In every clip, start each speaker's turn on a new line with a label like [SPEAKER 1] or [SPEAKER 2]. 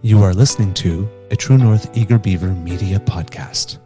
[SPEAKER 1] You are listening to a True North Eager Beaver media podcast.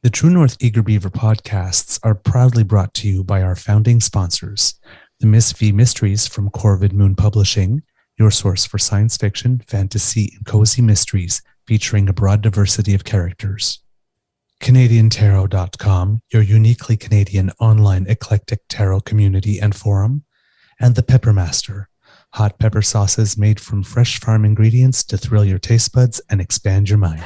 [SPEAKER 1] The True North Eager Beaver podcasts are proudly brought to you by our founding sponsors, the Miss V Mysteries from Corvid Moon Publishing, your source for science fiction, fantasy, and cozy mysteries featuring a broad diversity of characters. CanadianTarot.com, your uniquely Canadian online eclectic tarot community and forum, and the Peppermaster, hot pepper sauces made from fresh farm ingredients to thrill your taste buds and expand your mind.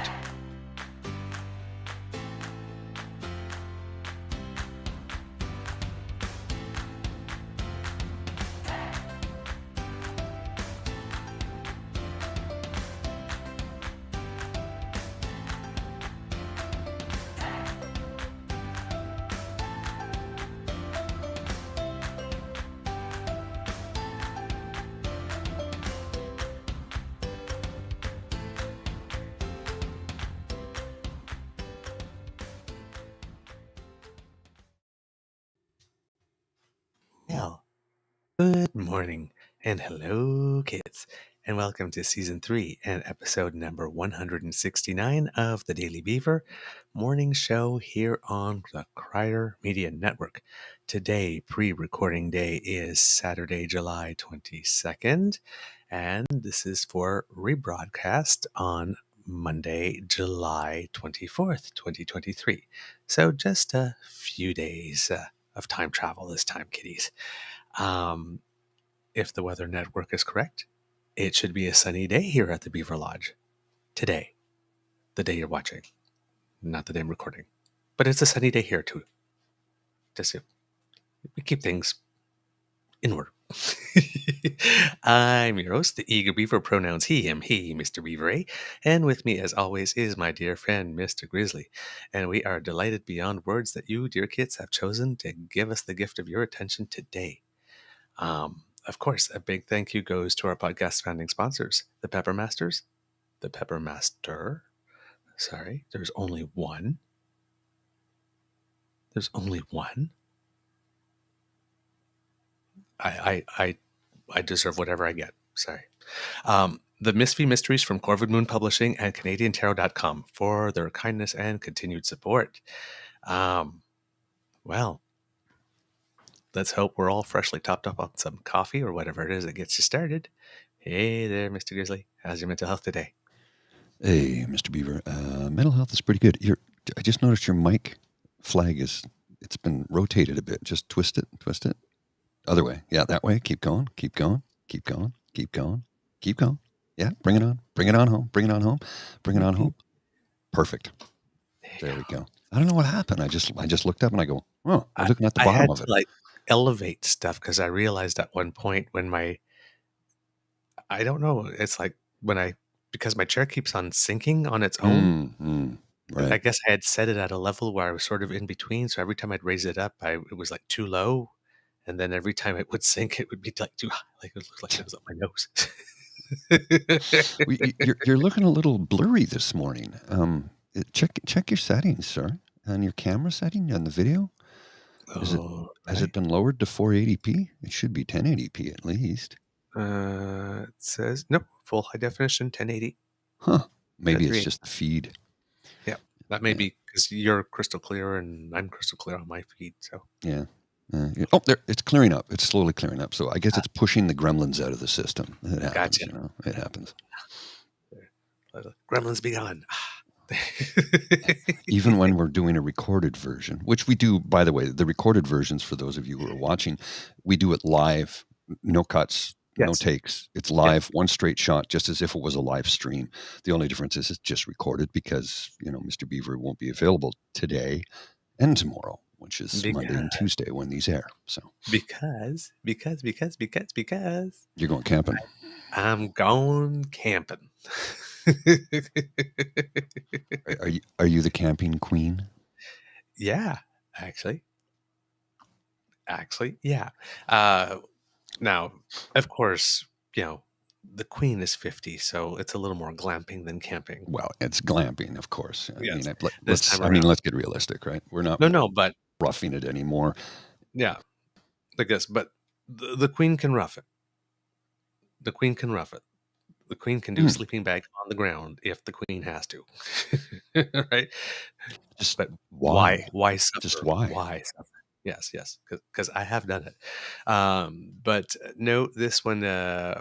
[SPEAKER 1] Well, good morning and hello, kids, and welcome to Season 3 and episode number 169 of the Daily Beaver morning show here on the Crier Media Network. Today, pre-recording day, is Saturday, July 22nd, and this is for rebroadcast on Monday, July 24th, 2023. So just a few days of time travel this time, kiddies. If the weather network is correct, it should be a sunny day here at the Beaver Lodge today, the day you're watching, not the day I'm recording. But it's a sunny day here too. Just we keep things in order. I'm your host, the Eager Beaver, pronouns he, him, he, Mr. Beaver A. And with me, as always, is my dear friend, Mr. Grizzly. And we are delighted beyond words that you, dear kids, have chosen to give us the gift of your attention today. Of course, a big thank you goes to our podcast founding sponsors, the Peppermasters, the Peppermaster. Sorry, there's only one. There's only one. I deserve whatever I get. Sorry. The Miss V Mysteries from Corvid Moon Publishing and CanadianTarot.com for their kindness and continued support. Well, let's hope we're all freshly topped up on some coffee or whatever it is that gets you started. Hey there, Mr. Grizzly. How's your mental health today?
[SPEAKER 2] Hey, Mr. Beaver. Mental health is pretty good. I just noticed your mic flag it's been rotated a bit. Just twist it. Other way. Yeah, that way. Keep going. Keep going. Yeah, bring it on home. Bring it on home. Perfect. There we go. I don't know what happened. I just looked up and I go, oh, I'm looking at the bottom of it.
[SPEAKER 1] I had to elevate stuff because I realized at one point when I don't know, it's like because my chair keeps on sinking on its own.
[SPEAKER 2] Right.
[SPEAKER 1] I guess I had set it at a level where I was sort of in between. So every time I'd raise it up, it was like too low. And then every time it would sink, it would be like too high. Like it looked like it was up my nose.
[SPEAKER 2] You're looking a little blurry this morning. Check your settings, sir, and your camera setting and the video. Has it been lowered to 480p? It should be 1080p at least.
[SPEAKER 1] It says nope, full high definition, 1080.
[SPEAKER 2] Huh? Maybe it's just the feed.
[SPEAKER 1] Yeah, that may be because you're crystal clear and I'm crystal clear on my feed. So
[SPEAKER 2] yeah. It's clearing up. It's slowly clearing up. So I guess it's pushing the gremlins out of the system. It happens,
[SPEAKER 1] Gotcha.
[SPEAKER 2] It happens.
[SPEAKER 1] Gremlins be gone.
[SPEAKER 2] Even when we're doing a recorded version, which we do, by the way, the recorded versions, for those of you who are watching, we do it live, no cuts, no
[SPEAKER 1] Yes.
[SPEAKER 2] takes. It's
[SPEAKER 1] Yeah.
[SPEAKER 2] live, one straight shot, just as if it was a live stream. The only difference is it's just recorded because, Mr. Beaver won't be available today and tomorrow, which is Monday and Tuesday when these air. So
[SPEAKER 1] Because
[SPEAKER 2] you're going camping.
[SPEAKER 1] I'm going camping.
[SPEAKER 2] Are you the camping queen?
[SPEAKER 1] Yeah, actually, yeah. Now, of course, the queen is 50, so it's a little more glamping than camping.
[SPEAKER 2] Well, it's glamping, of course.
[SPEAKER 1] Yes,
[SPEAKER 2] Let's get realistic, right? We're not
[SPEAKER 1] but
[SPEAKER 2] roughing it anymore.
[SPEAKER 1] yeah, I guess, but the queen can rough it. The queen can rough it. The queen can do a sleeping bag on the ground if the queen has to, right? But why? Why suffer?
[SPEAKER 2] Just why?
[SPEAKER 1] Why suffer? Yes, because I have done it. But no, this one,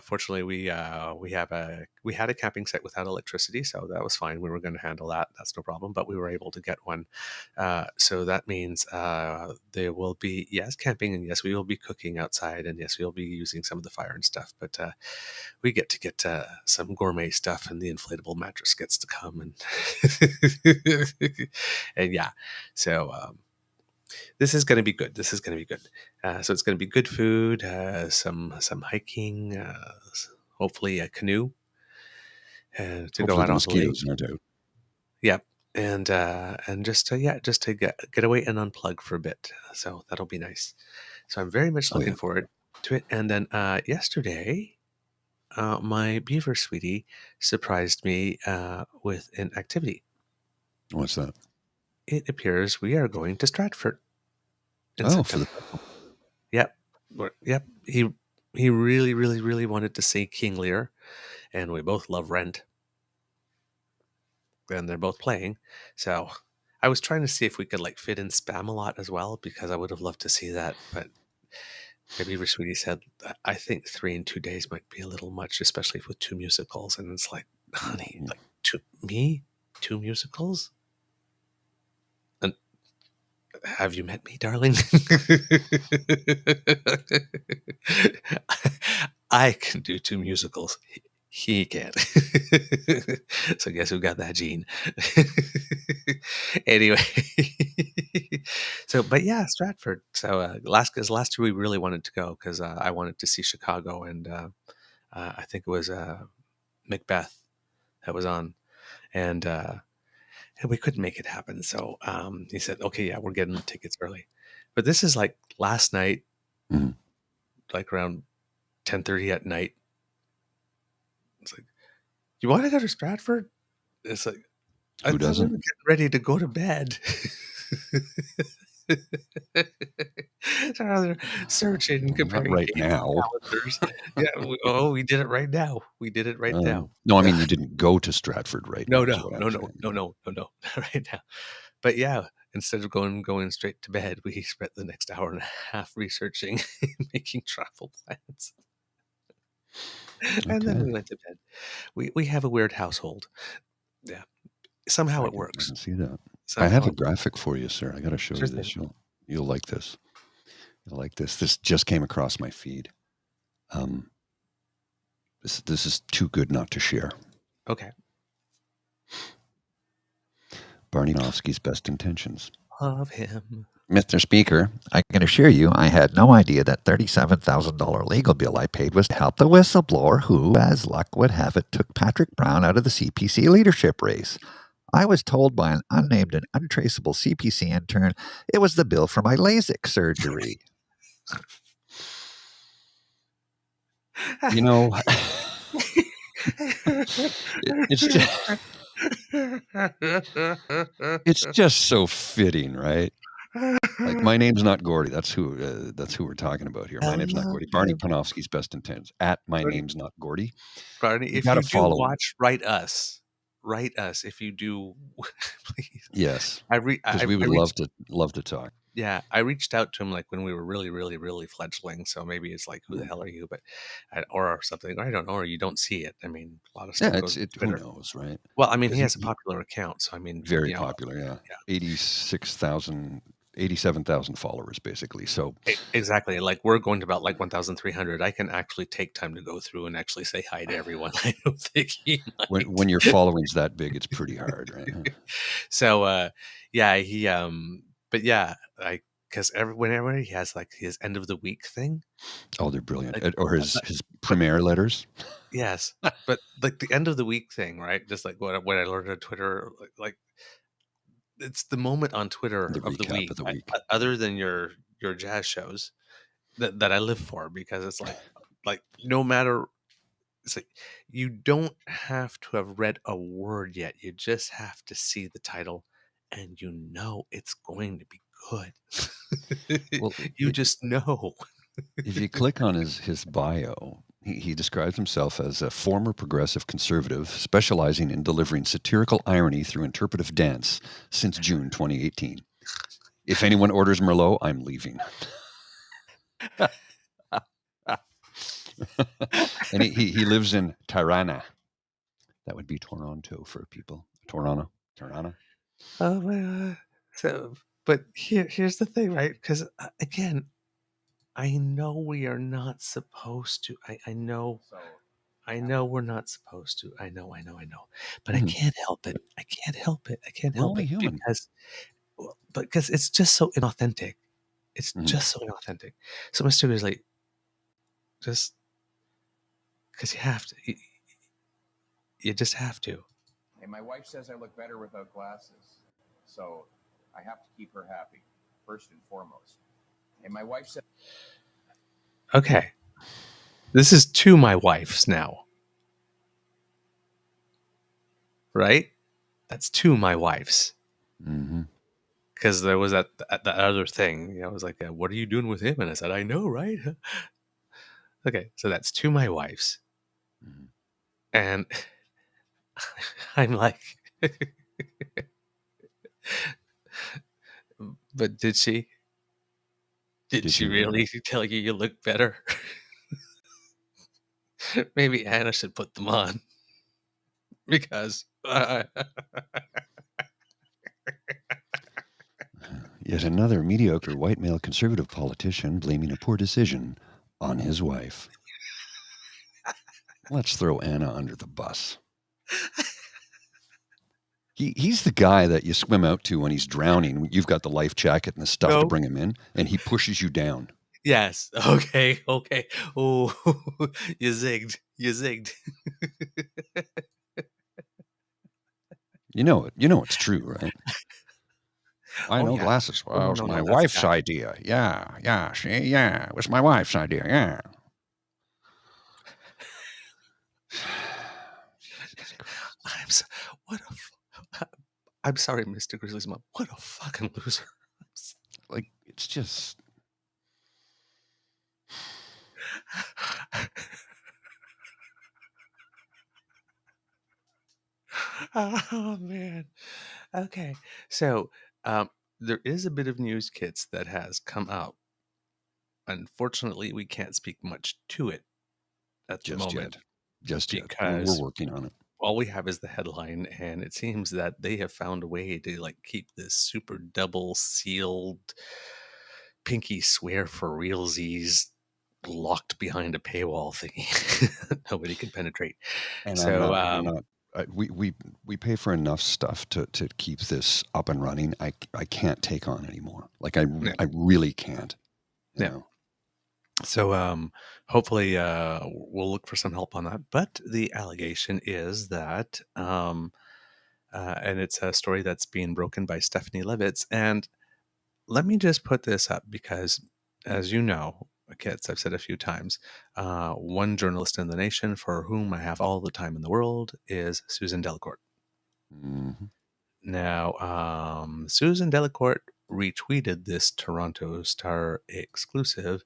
[SPEAKER 1] fortunately, we had a camping site without electricity, so that was fine. We were going to handle that. That's no problem. But we were able to get one. So that means there will be, yes, camping, and yes, we will be cooking outside, and yes, we'll be using some of the fire and stuff. But we get to get some gourmet stuff, and the inflatable mattress gets to come, and and yeah, so. This is going to be good. So it's going to be good food, some hiking, hopefully a canoe to go out on the lake.
[SPEAKER 2] No doubt.
[SPEAKER 1] Yep, and just to get away and unplug for a bit. So that'll be nice. So I'm very much looking forward to it. And then yesterday, my Beaver Sweetie surprised me with an activity.
[SPEAKER 2] What's that?
[SPEAKER 1] It appears we are going to Stratford in September. Yep. He really, really, really wanted to see King Lear, and we both love Rent. And they're both playing. So I was trying to see if we could fit in Spam-A-Lot as well, because I would have loved to see that. But Beaver Sweetie said, I think 3 in 2 days might be a little much, especially with 2 musicals. And it's like, honey, two musicals? And have you met me, darling? I can do 2 musicals. He can't. So guess who got that gene? Anyway. But yeah, Stratford. So last year we really wanted to go because I wanted to see Chicago, and I think it was Macbeth that was on, and we couldn't make it happen. So he said, okay, yeah, we're getting the tickets early. But this is last night, around 10:30 at night. It's like, you want to go to Stratford? It's like, I thought we were getting ready to go to bed. So they're searching, comparing
[SPEAKER 2] right now.
[SPEAKER 1] calendars. Yeah, we did it right now.
[SPEAKER 2] No, I mean you didn't go to Stratford right now.
[SPEAKER 1] No, right now. But yeah, instead of going straight to bed, we spent the next hour and a half researching, making travel plans. And then we went to bed. We have a weird household. Yeah. Somehow it works.
[SPEAKER 2] I can see that. I have a graphic for you, sir. I got to show you this. You'll like this. You'll like this. This just came across my feed. This is too good not to share.
[SPEAKER 1] Okay.
[SPEAKER 2] Barney Panofsky's best intentions.
[SPEAKER 1] Love him.
[SPEAKER 3] Mr. Speaker, I can assure you I had no idea that $37,000 legal bill I paid was to help the whistleblower who, as luck would have it, took Patrick Brown out of the CPC leadership race. I was told by an unnamed and untraceable CPC intern it was the bill for my LASIK surgery.
[SPEAKER 2] It's just so fitting, right? My name's not Gordy. That's who we're talking about here. My name's not Gordy. Barney Panofsky's best intents at my name's not Gordy.
[SPEAKER 1] Barney, if you do watch, write us if you do, please.
[SPEAKER 2] Yes, because we would love to talk.
[SPEAKER 1] Yeah, I reached out to him like when we were really, really, really fledgling. So maybe it's like, who the hell are you? But or something. I don't know. Or you don't see it. I mean, a lot of stuff
[SPEAKER 2] Yeah,
[SPEAKER 1] goes on
[SPEAKER 2] who
[SPEAKER 1] Twitter.
[SPEAKER 2] knows, right?
[SPEAKER 1] Well, I mean, he
[SPEAKER 2] Because
[SPEAKER 1] has a popular account, so I mean,
[SPEAKER 2] very popular, yeah.
[SPEAKER 1] yeah.
[SPEAKER 2] 87,000 followers, basically. So
[SPEAKER 1] Exactly. Like we're going to about like 1,300. I can actually take time to go through and actually say hi to everyone. I don't think he
[SPEAKER 2] when
[SPEAKER 1] might.
[SPEAKER 2] your following's that big, it's pretty hard, right?
[SPEAKER 1] So, yeah, but yeah, because whenever he has like his end of the week thing,
[SPEAKER 2] Oh, they're brilliant.
[SPEAKER 1] like,
[SPEAKER 2] Or
[SPEAKER 1] but,
[SPEAKER 2] his
[SPEAKER 1] but
[SPEAKER 2] premiere letters.
[SPEAKER 1] yes, but like the end of the week thing, right? Just like what I learned on Twitter, like it's the moment on Twitter
[SPEAKER 2] The
[SPEAKER 1] of the
[SPEAKER 2] recap
[SPEAKER 1] week,
[SPEAKER 2] of the week.
[SPEAKER 1] other than your jazz shows that I live for, because it's like no matter. It's like you don't have to have read a word yet. You just have to see the title and you know it's going to be good.
[SPEAKER 2] Well,
[SPEAKER 1] You just know.
[SPEAKER 2] if you click on his bio, he describes himself as a former progressive conservative specializing in delivering satirical irony through interpretive dance since June 2018. If anyone orders Merlot, I'm leaving. And he lives in Tirana. That would be Toronto for people. Toronto. Tirana.
[SPEAKER 1] Oh my god. So, but here's the thing, right? Because again, I know we are not supposed to. I know. I know we're not supposed to. I know. But I
[SPEAKER 2] Mhm.
[SPEAKER 1] can't help it. I can't help it. I can't
[SPEAKER 2] We're
[SPEAKER 1] help
[SPEAKER 2] only
[SPEAKER 1] it
[SPEAKER 2] human.
[SPEAKER 1] because it's just so inauthentic. It's
[SPEAKER 2] Mhm.
[SPEAKER 1] just so inauthentic. So Mr. Grizzly, just because you have to, you just have to.
[SPEAKER 4] And my wife says I look better without glasses. So I have to keep her happy, first and foremost. And my wife said,
[SPEAKER 1] Okay, this is to my wife's now, right? That's to my wife's.
[SPEAKER 2] Mm-hmm.
[SPEAKER 1] Because there was that other thing. I was like, "What are you doing with him?" And I said, "I know, right?" Okay, so that's to my wife's,
[SPEAKER 2] Mm-hmm.
[SPEAKER 1] and I'm like, "But did she? Did
[SPEAKER 2] Did
[SPEAKER 1] she
[SPEAKER 2] she really?
[SPEAKER 1] really tell you look better?" Maybe Anna should put them on because
[SPEAKER 2] Yet another mediocre white male conservative politician blaming a poor decision on his wife. Let's throw Anna under the bus. He's the guy that you swim out to when he's drowning. You've got the life jacket and the stuff to
[SPEAKER 1] no.
[SPEAKER 2] bring him in, and he pushes you down.
[SPEAKER 1] Yes. Okay. Okay. Oh, you zigged. You zigged.
[SPEAKER 2] You know it. You know it's true, right? I
[SPEAKER 1] Oh
[SPEAKER 2] know
[SPEAKER 1] yeah.
[SPEAKER 2] glasses.
[SPEAKER 1] Oh
[SPEAKER 2] Well,
[SPEAKER 1] no,
[SPEAKER 2] it was
[SPEAKER 1] no,
[SPEAKER 2] my
[SPEAKER 1] no. That's a
[SPEAKER 2] wife's
[SPEAKER 1] guy.
[SPEAKER 2] idea. Yeah, yeah. See, yeah, it was my wife's idea. Yeah. Jesus Christ.
[SPEAKER 1] I'm so, what a. I'm sorry, Mr. Grizzly's mom. What a fucking loser.
[SPEAKER 2] Like, it's just.
[SPEAKER 1] Oh man. Okay. So there is a bit of news kits that has come out. Unfortunately, we can't speak much to it at the
[SPEAKER 2] Just
[SPEAKER 1] moment
[SPEAKER 2] yet. Just yet. We're
[SPEAKER 1] because
[SPEAKER 2] working on it.
[SPEAKER 1] all we have is the headline, and it seems that they have found a way to like keep this super double sealed pinky swear for realsies locked behind a paywall thingy that nobody can penetrate.
[SPEAKER 2] And
[SPEAKER 1] So
[SPEAKER 2] I'm not. We pay for enough stuff to keep this up and running. I can't take on anymore. Like
[SPEAKER 1] yeah,
[SPEAKER 2] I really can't. You
[SPEAKER 1] yeah.
[SPEAKER 2] know.
[SPEAKER 1] So hopefully we'll look for some help on that. But the allegation is that and it's a story that's being broken by Stephanie Levitz. And let me just put this up because, as you know, kids, I've said a few times, one journalist in the nation for whom I have all the time in the world is Susan Delacourt.
[SPEAKER 2] Mm-hmm.
[SPEAKER 1] Now, Susan Delacourt retweeted this Toronto Star exclusive,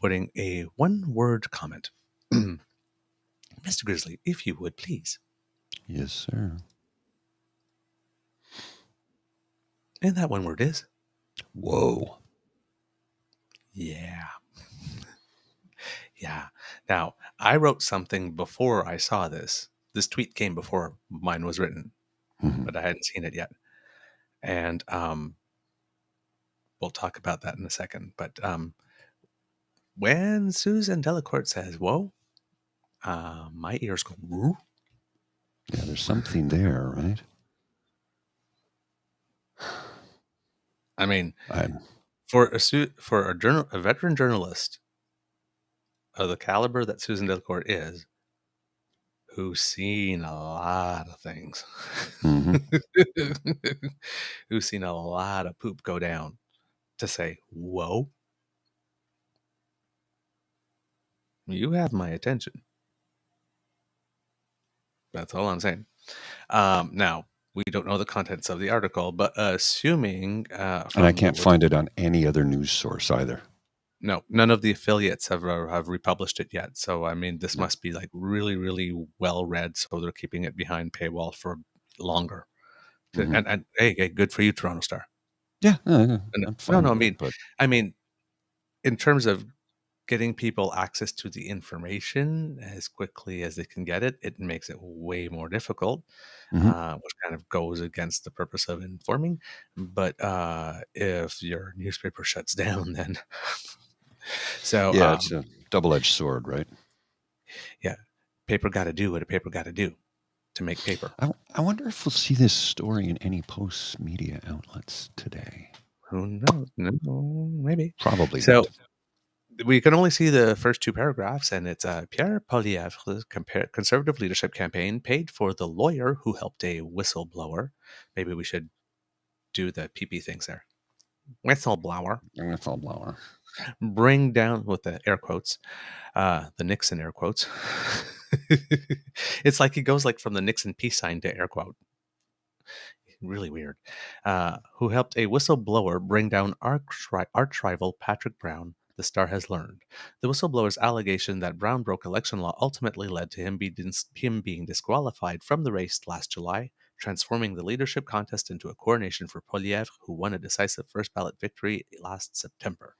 [SPEAKER 1] putting a one-word comment. Mr. Grizzly, if you would please.
[SPEAKER 2] Yes, sir.
[SPEAKER 1] And that one word is
[SPEAKER 2] Whoa.
[SPEAKER 1] Yeah. Yeah. Now, I wrote something before I saw this. This tweet came before mine was written, but I hadn't seen it yet. And we'll talk about that in a second. But when Susan Delacourt says, whoa, my ears go, woo.
[SPEAKER 2] Yeah, there's something there, right?
[SPEAKER 1] I mean,
[SPEAKER 2] I'm
[SPEAKER 1] for a veteran journalist of the caliber that Susan Delacourt is, who's seen a lot of things, who's seen a lot of poop go down, to say, whoa, you have my attention. That's all I'm saying. Now, we don't know the contents of the article, but assuming
[SPEAKER 2] and I can't find it on any other news source either.
[SPEAKER 1] No, none of the affiliates have republished it yet. So, I mean, this must be like really, really well read. So they're keeping it behind paywall for longer. And hey, good for you, Toronto Star.
[SPEAKER 2] Yeah, I'm fine.
[SPEAKER 1] No,
[SPEAKER 2] with
[SPEAKER 1] I mean, in terms of getting people access to the information as quickly as they can get it, it makes it way more difficult, which kind of goes against the purpose of informing. But if your newspaper shuts down, then so
[SPEAKER 2] yeah, it's a double-edged sword, right?
[SPEAKER 1] Yeah, paper got to do what a paper got to do to make paper.
[SPEAKER 2] I wonder if we'll see this story in any post-media outlets today.
[SPEAKER 1] Who knows? No, maybe.
[SPEAKER 2] Probably
[SPEAKER 1] So
[SPEAKER 2] not.
[SPEAKER 1] we can only see the first two paragraphs, and it's Pierre Poilievre's conservative leadership campaign paid for the lawyer who helped a whistleblower. Maybe we should do the PeePee things there. Whistleblower.
[SPEAKER 2] Whistleblower.
[SPEAKER 1] Bring down, with the air quotes, the Nixon air quotes. It's like he goes like from the Nixon peace sign to air quote. Really weird. Who helped a whistleblower bring down arch rival Patrick Brown, the Star has learned. The whistleblower's allegation that Brown broke election law ultimately led to him being disqualified from the race last July, transforming the leadership contest into a coronation for Poilievre, who won a decisive first ballot victory last September.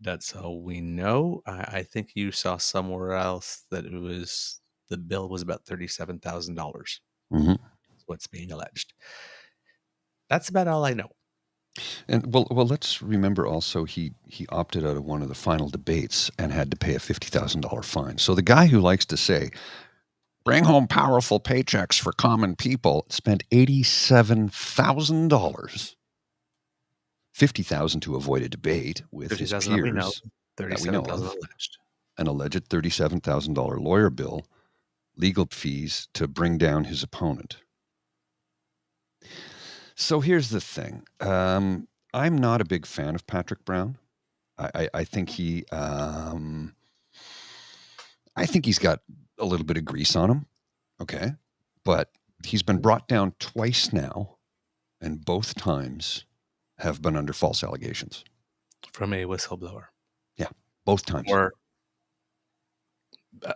[SPEAKER 1] That's all we know. I think you saw somewhere else that the bill was about $37,000. What's being alleged. That's about all I know.
[SPEAKER 2] And well, let's remember also he opted out of one of the final debates and had to pay a $50,000 fine. So the guy who likes to say, "Bring home powerful paychecks for common people," spent $87,000, $50,000 to avoid a debate with his peers.
[SPEAKER 1] That we know. $37,000 alleged.
[SPEAKER 2] An alleged $37,000 lawyer bill, legal fees to bring down his opponent. So here's the thing. I'm not a big fan of Patrick Brown. I think he's got a little bit of grease on him. Okay. But he's been brought down twice now, and both times have been under false allegations.
[SPEAKER 1] From a whistleblower.
[SPEAKER 2] Yeah, both times.
[SPEAKER 1] Or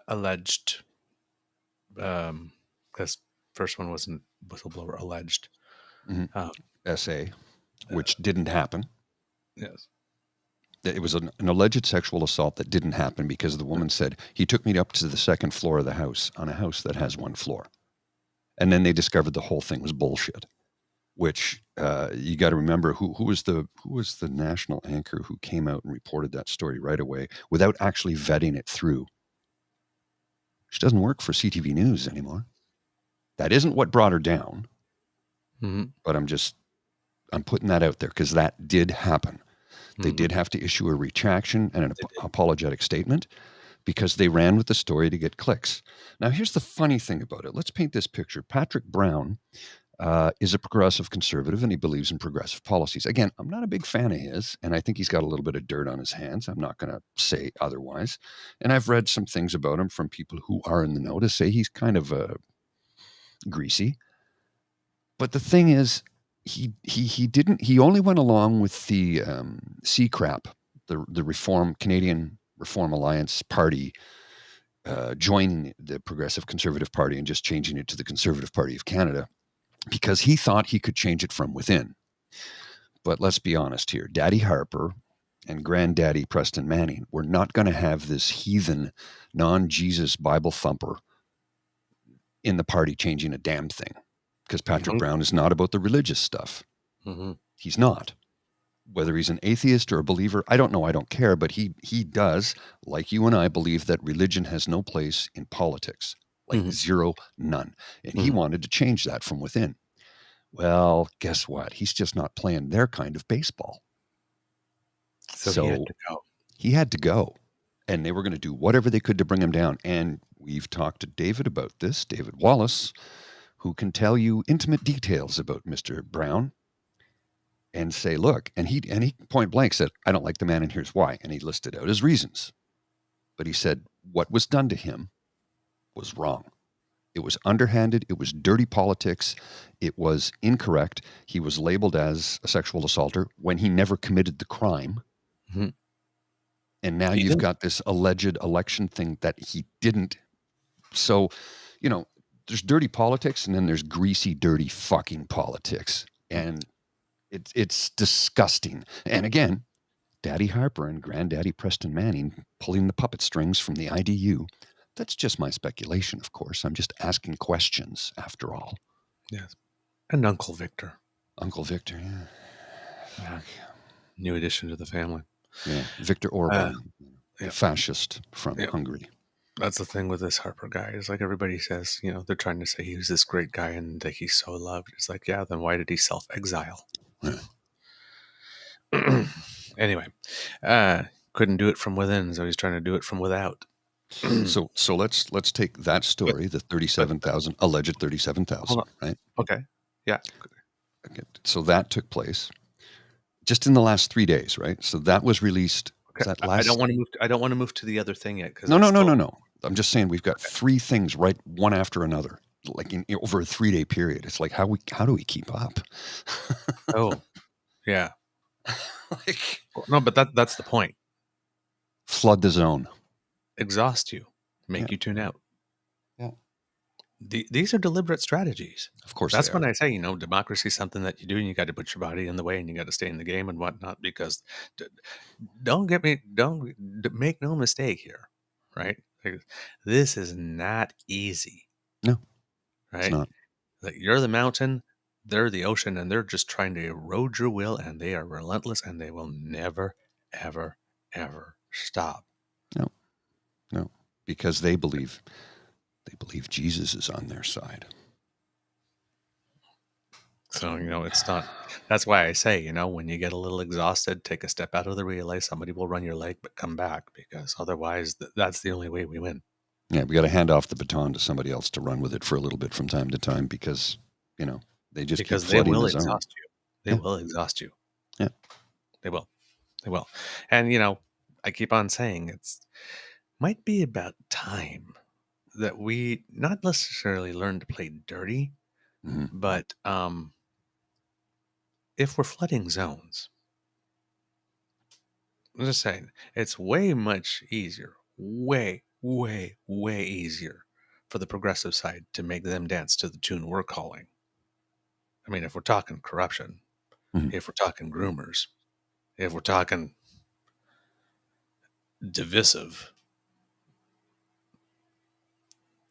[SPEAKER 1] alleged, because first one wasn't whistleblower, alleged.
[SPEAKER 2] SA, which didn't happen.
[SPEAKER 1] Yes.
[SPEAKER 2] It was an alleged sexual assault that didn't happen because the woman said, he took me up to the second floor of the house on a house that has one floor. And then they discovered the whole thing was bullshit, which you got to remember who was the national anchor who came out and reported that story right away without actually vetting it through. She doesn't work for CTV News anymore. That isn't what brought her down. But I'm putting that out there because that did happen. They did have to issue a retraction and an apologetic statement because they ran with the story to get clicks. Now, here's the funny thing about it. Let's paint this picture. Patrick Brown is a progressive conservative, and he believes in progressive policies. Again, I'm not a big fan of his, and I think he's got a little bit of dirt on his hands. I'm not going to say otherwise. And I've read some things about him from people who are in the know to say he's kind of greasy. But the thing is, he only went along with the CCRAP, the Canadian Reform Alliance Party, joining the Progressive Conservative Party and just changing it to the Conservative Party of Canada, because he thought he could change it from within. But let's be honest here. Daddy Harper and Granddaddy Preston Manning were not going to have this heathen, non-Jesus Bible thumper in the party changing a damn thing. Because Patrick Brown is not about the religious stuff.
[SPEAKER 1] Mm-hmm.
[SPEAKER 2] He's not. Whether he's an atheist or a believer, I don't know. I don't care. But he does, like you and I, believe that religion has no place in politics. Like zero, none. And he wanted to change that from within. Well, guess what? He's just not playing their kind of baseball.
[SPEAKER 1] So he had to go.
[SPEAKER 2] He had to go. And they were going to do whatever they could to bring him down. And we've talked to David about this, David Wallace, who can tell you intimate details about Mr. Brown and say, look, and he point blank said, I don't like the man and here's why. And he listed out his reasons. But he said what was done to him was wrong. It was underhanded. It was dirty politics. It was incorrect. He was labeled as a sexual assaulter when he never committed the crime. Mm-hmm. And now you've got this alleged election thing that he didn't. So, you know, there's dirty politics and then there's greasy, dirty fucking politics. And it's disgusting. And again, Daddy Harper and Granddaddy Preston Manning pulling the puppet strings from the IDU. That's just my speculation, of course. I'm just asking questions, after all.
[SPEAKER 1] Yes. And Uncle Victor.
[SPEAKER 2] Uncle Victor, yeah.
[SPEAKER 1] New addition to the family.
[SPEAKER 2] Yeah, Viktor Orban, a fascist from Hungary.
[SPEAKER 1] That's the thing with this Harper guy. It's like everybody says, you know, they're trying to say he was this great guy and that he's so loved. It's like, yeah, then why did he self-exile? Yeah. Anyway, couldn't do it from within, so he's trying to do it from without.
[SPEAKER 2] So let's take that story, the 37,000 alleged 37,000, right?
[SPEAKER 1] Okay. Yeah.
[SPEAKER 2] Okay. So that took place just in the last 3 days, right? So that was released.
[SPEAKER 1] Okay. I don't want to move to the other thing yet.
[SPEAKER 2] No. I'm just saying we've got three things right one after another, like in over a 3 day period. It's like how do we keep up?
[SPEAKER 1] Oh, yeah. No, but that's the point.
[SPEAKER 2] Flood the zone.
[SPEAKER 1] Exhaust you, make you tune out. Yeah. These are deliberate strategies.
[SPEAKER 2] Of course,
[SPEAKER 1] that's when I say, you know, democracy is something that you do, and you got to put your body in the way, and you got to stay in the game and whatnot. Because don't make no mistake here, right? Like, this is not easy.
[SPEAKER 2] No,
[SPEAKER 1] right?
[SPEAKER 2] It's not.
[SPEAKER 1] Like, you're the mountain, they're the ocean, and they're just trying to erode your will, and they are relentless, and they will never, ever, ever stop.
[SPEAKER 2] No, because they believe Jesus is on their side.
[SPEAKER 1] So, you know, it's not, that's why I say, you know, when you get a little exhausted, take a step out of the relay. Somebody will run your leg, but come back, because otherwise that's the only way we win.
[SPEAKER 2] Yeah, we got to hand off the baton to somebody else to run with it for a little bit from time to time, because, you know, they just keep flooding the zone.
[SPEAKER 1] Exhaust you. They will exhaust you.
[SPEAKER 2] Yeah.
[SPEAKER 1] They will. And, you know, I keep on saying might be about time that we not necessarily learn to play dirty, but if we're flooding zones, I'm just saying, it's way much easier, way, way, way easier for the progressive side to make them dance to the tune we're calling. I mean, if we're talking corruption, if we're talking groomers, if we're talking divisive,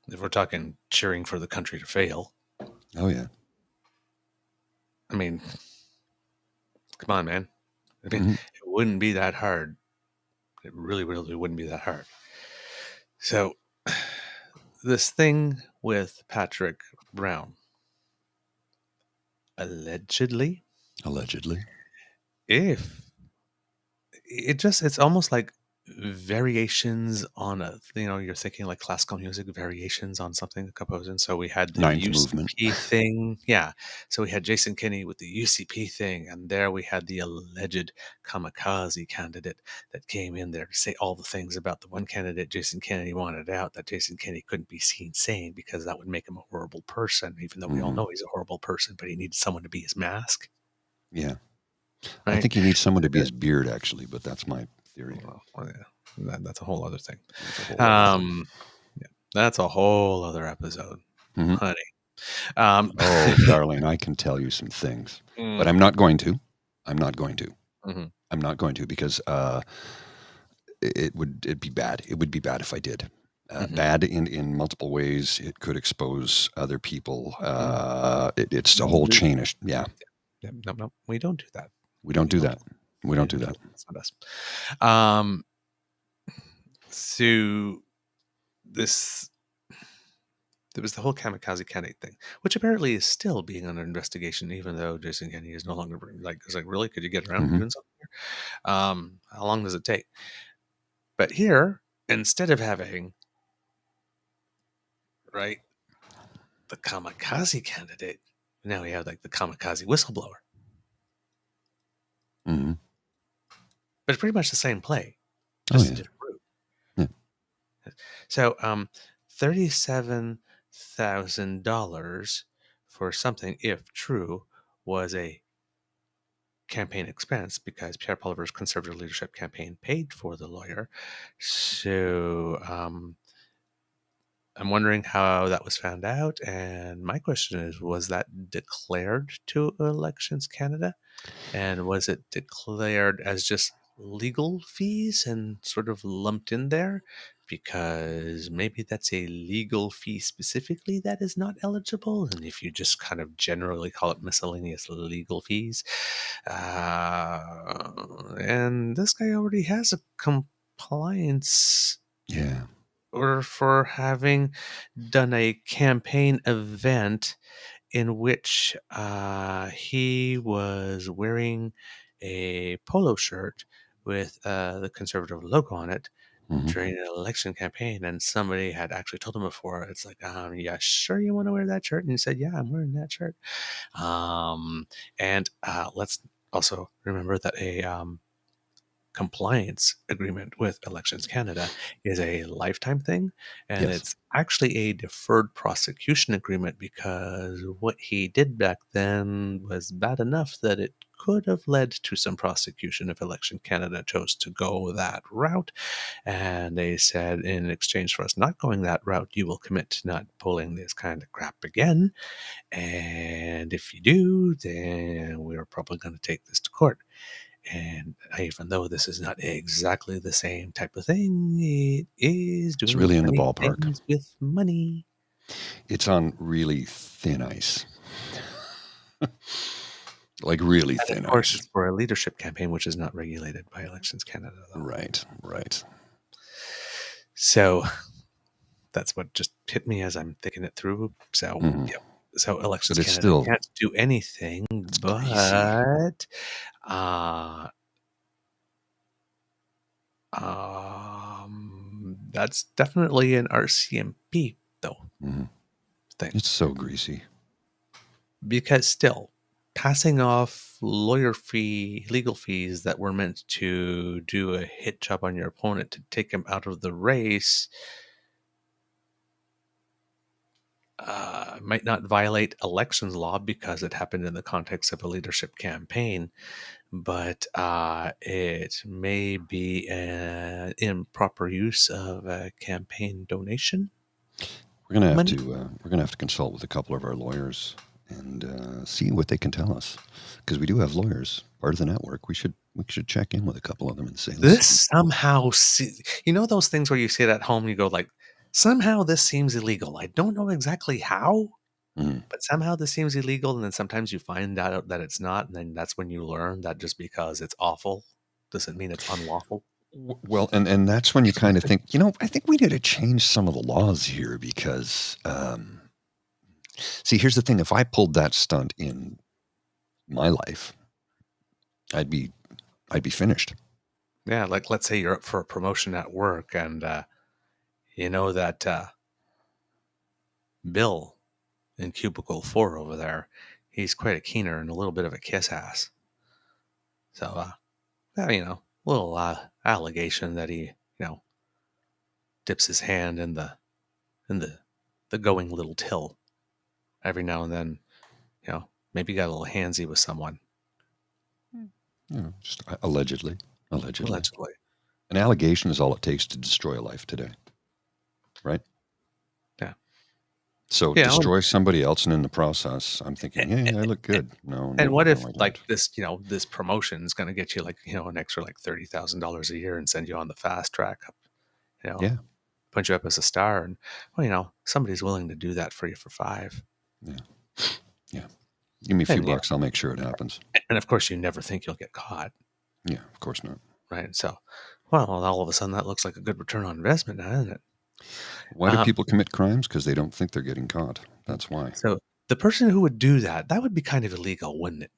[SPEAKER 1] if we're talking cheering for the country to fail.
[SPEAKER 2] Oh, yeah.
[SPEAKER 1] I mean, come on, man. I mean, it wouldn't be that hard. It really, really wouldn't be that hard. So, this thing with Patrick Brown, allegedly, if it's almost like variations on you're thinking like classical music, variations on something composed. And so we had the
[SPEAKER 2] Ninth
[SPEAKER 1] UCP
[SPEAKER 2] movement
[SPEAKER 1] thing. Yeah. So we had Jason Kenney with the UCP thing. And there we had the alleged kamikaze candidate that came in there to say all the things about the one candidate Jason Kenney wanted out, that Jason Kenney couldn't be seen saying because that would make him a horrible person, even though we all know he's a horrible person, but he needed someone to be his mask.
[SPEAKER 2] Yeah.
[SPEAKER 1] Right?
[SPEAKER 2] I think he needs someone to be his beard, actually, but that's my theory.
[SPEAKER 1] Well, yeah. That's a whole other thing. Yeah, that's a whole other episode, honey.
[SPEAKER 2] Oh, darling, I can tell you some things, but I'm not going to. I'm not going to.
[SPEAKER 1] Mm-hmm.
[SPEAKER 2] I'm not going to because it'd be bad. It would be bad if I did. Bad in multiple ways. It could expose other people. It's a whole chain of
[SPEAKER 1] Yeah, no, we don't do that.
[SPEAKER 2] We don't do that. We don't do that.
[SPEAKER 1] That's not us. So this, there was the whole kamikaze candidate thing, which apparently is still being under investigation, even though Jason Kennedy is no longer it's like, really, could you get around doing something here? How long does it take? But here, instead of having the kamikaze candidate, now we have like the kamikaze whistleblower.
[SPEAKER 2] Mm-hmm.
[SPEAKER 1] But it's pretty much the same play, just a different route.
[SPEAKER 2] Yeah.
[SPEAKER 1] So, $37,000 for something, if true, was a campaign expense because Pierre Pulver's conservative leadership campaign paid for the lawyer. So, I'm wondering how that was found out. And my question is, was that declared to Elections Canada? And was it declared as just legal fees and sort of lumped in there? Because maybe that's a legal fee specifically that is not eligible. And if you just kind of generally call it miscellaneous legal fees. And this guy already has a compliance.
[SPEAKER 2] Yeah.
[SPEAKER 1] Or for having done a campaign event in which he was wearing a polo shirt with the conservative logo on it during an election campaign, and somebody had actually told him before, it's like, yeah, sure, you want to wear that shirt? And he said, yeah, I'm wearing that shirt. And let's also remember that a compliance agreement with Elections Canada is a lifetime thing, and it's actually a deferred prosecution agreement because what he did back then was bad enough that it could have led to some prosecution if Election Canada chose to go that route. And they said, in exchange for us not going that route, you will commit to not pulling this kind of crap again. And if you do, then we're probably going to take this to court. And even though this is not exactly the same type of thing, it is doing
[SPEAKER 2] really in the
[SPEAKER 1] funny
[SPEAKER 2] ballpark
[SPEAKER 1] things with money.
[SPEAKER 2] It's on really thin ice. Like really
[SPEAKER 1] And
[SPEAKER 2] thin
[SPEAKER 1] of course,
[SPEAKER 2] ice.
[SPEAKER 1] it's for a leadership campaign, which is not regulated by Elections Canada, though.
[SPEAKER 2] Right.
[SPEAKER 1] So that's what just hit me as I'm thinking it through. So, so Elections Canada
[SPEAKER 2] still
[SPEAKER 1] can't do anything, but that's definitely an RCMP, though. Thing.
[SPEAKER 2] It's so greasy.
[SPEAKER 1] Because still, passing off legal fees that were meant to do a hit job on your opponent to take him out of the race might not violate elections law because it happened in the context of a leadership campaign, but it may be an improper use of a campaign donation.
[SPEAKER 2] We're gonna have to consult with a couple of our lawyers and see what they can tell us, because we do have lawyers, part of the network. We should check in with a couple of them and say,
[SPEAKER 1] this somehow, those things where you sit at home and you go like, somehow this seems illegal. I don't know exactly how, but somehow this seems illegal. And then sometimes you find out that it's not. And then that's when you learn that just because it's awful doesn't mean it's unlawful.
[SPEAKER 2] Well, and that's when you kind of think, I think we need to change some of the laws here because, see, here's the thing. If I pulled that stunt in my life, I'd be finished.
[SPEAKER 1] Yeah. Like, let's say you're up for a promotion at work and you know that Bill in cubicle 4 over there, he's quite a keener and a little bit of a kiss ass. So, little allegation that he, dips his hand in the going little till every now and then, maybe got a little handsy with someone.
[SPEAKER 2] Just allegedly.
[SPEAKER 1] Allegedly.
[SPEAKER 2] An allegation is all it takes to destroy a life today. Right?
[SPEAKER 1] Yeah.
[SPEAKER 2] So destroy somebody else, and in the process, I'm thinking, hey, I look good. No.
[SPEAKER 1] And what if
[SPEAKER 2] I don't.
[SPEAKER 1] like this, this promotion is going to get you like, an extra like $30,000 a year and send you on the fast track up,
[SPEAKER 2] Yeah.
[SPEAKER 1] punch you up as a star. And, well, somebody's willing to do that for you for $5.
[SPEAKER 2] Yeah. Give me a few bucks. I'll make sure it happens.
[SPEAKER 1] And of course, you never think you'll get caught.
[SPEAKER 2] Yeah, of course not.
[SPEAKER 1] Right. So, well, all of a sudden that looks like a good return on investment now, doesn't it?
[SPEAKER 2] Why do people commit crimes? Because they don't think they're getting caught. That's why.
[SPEAKER 1] So the person who would do that would be kind of illegal, wouldn't it?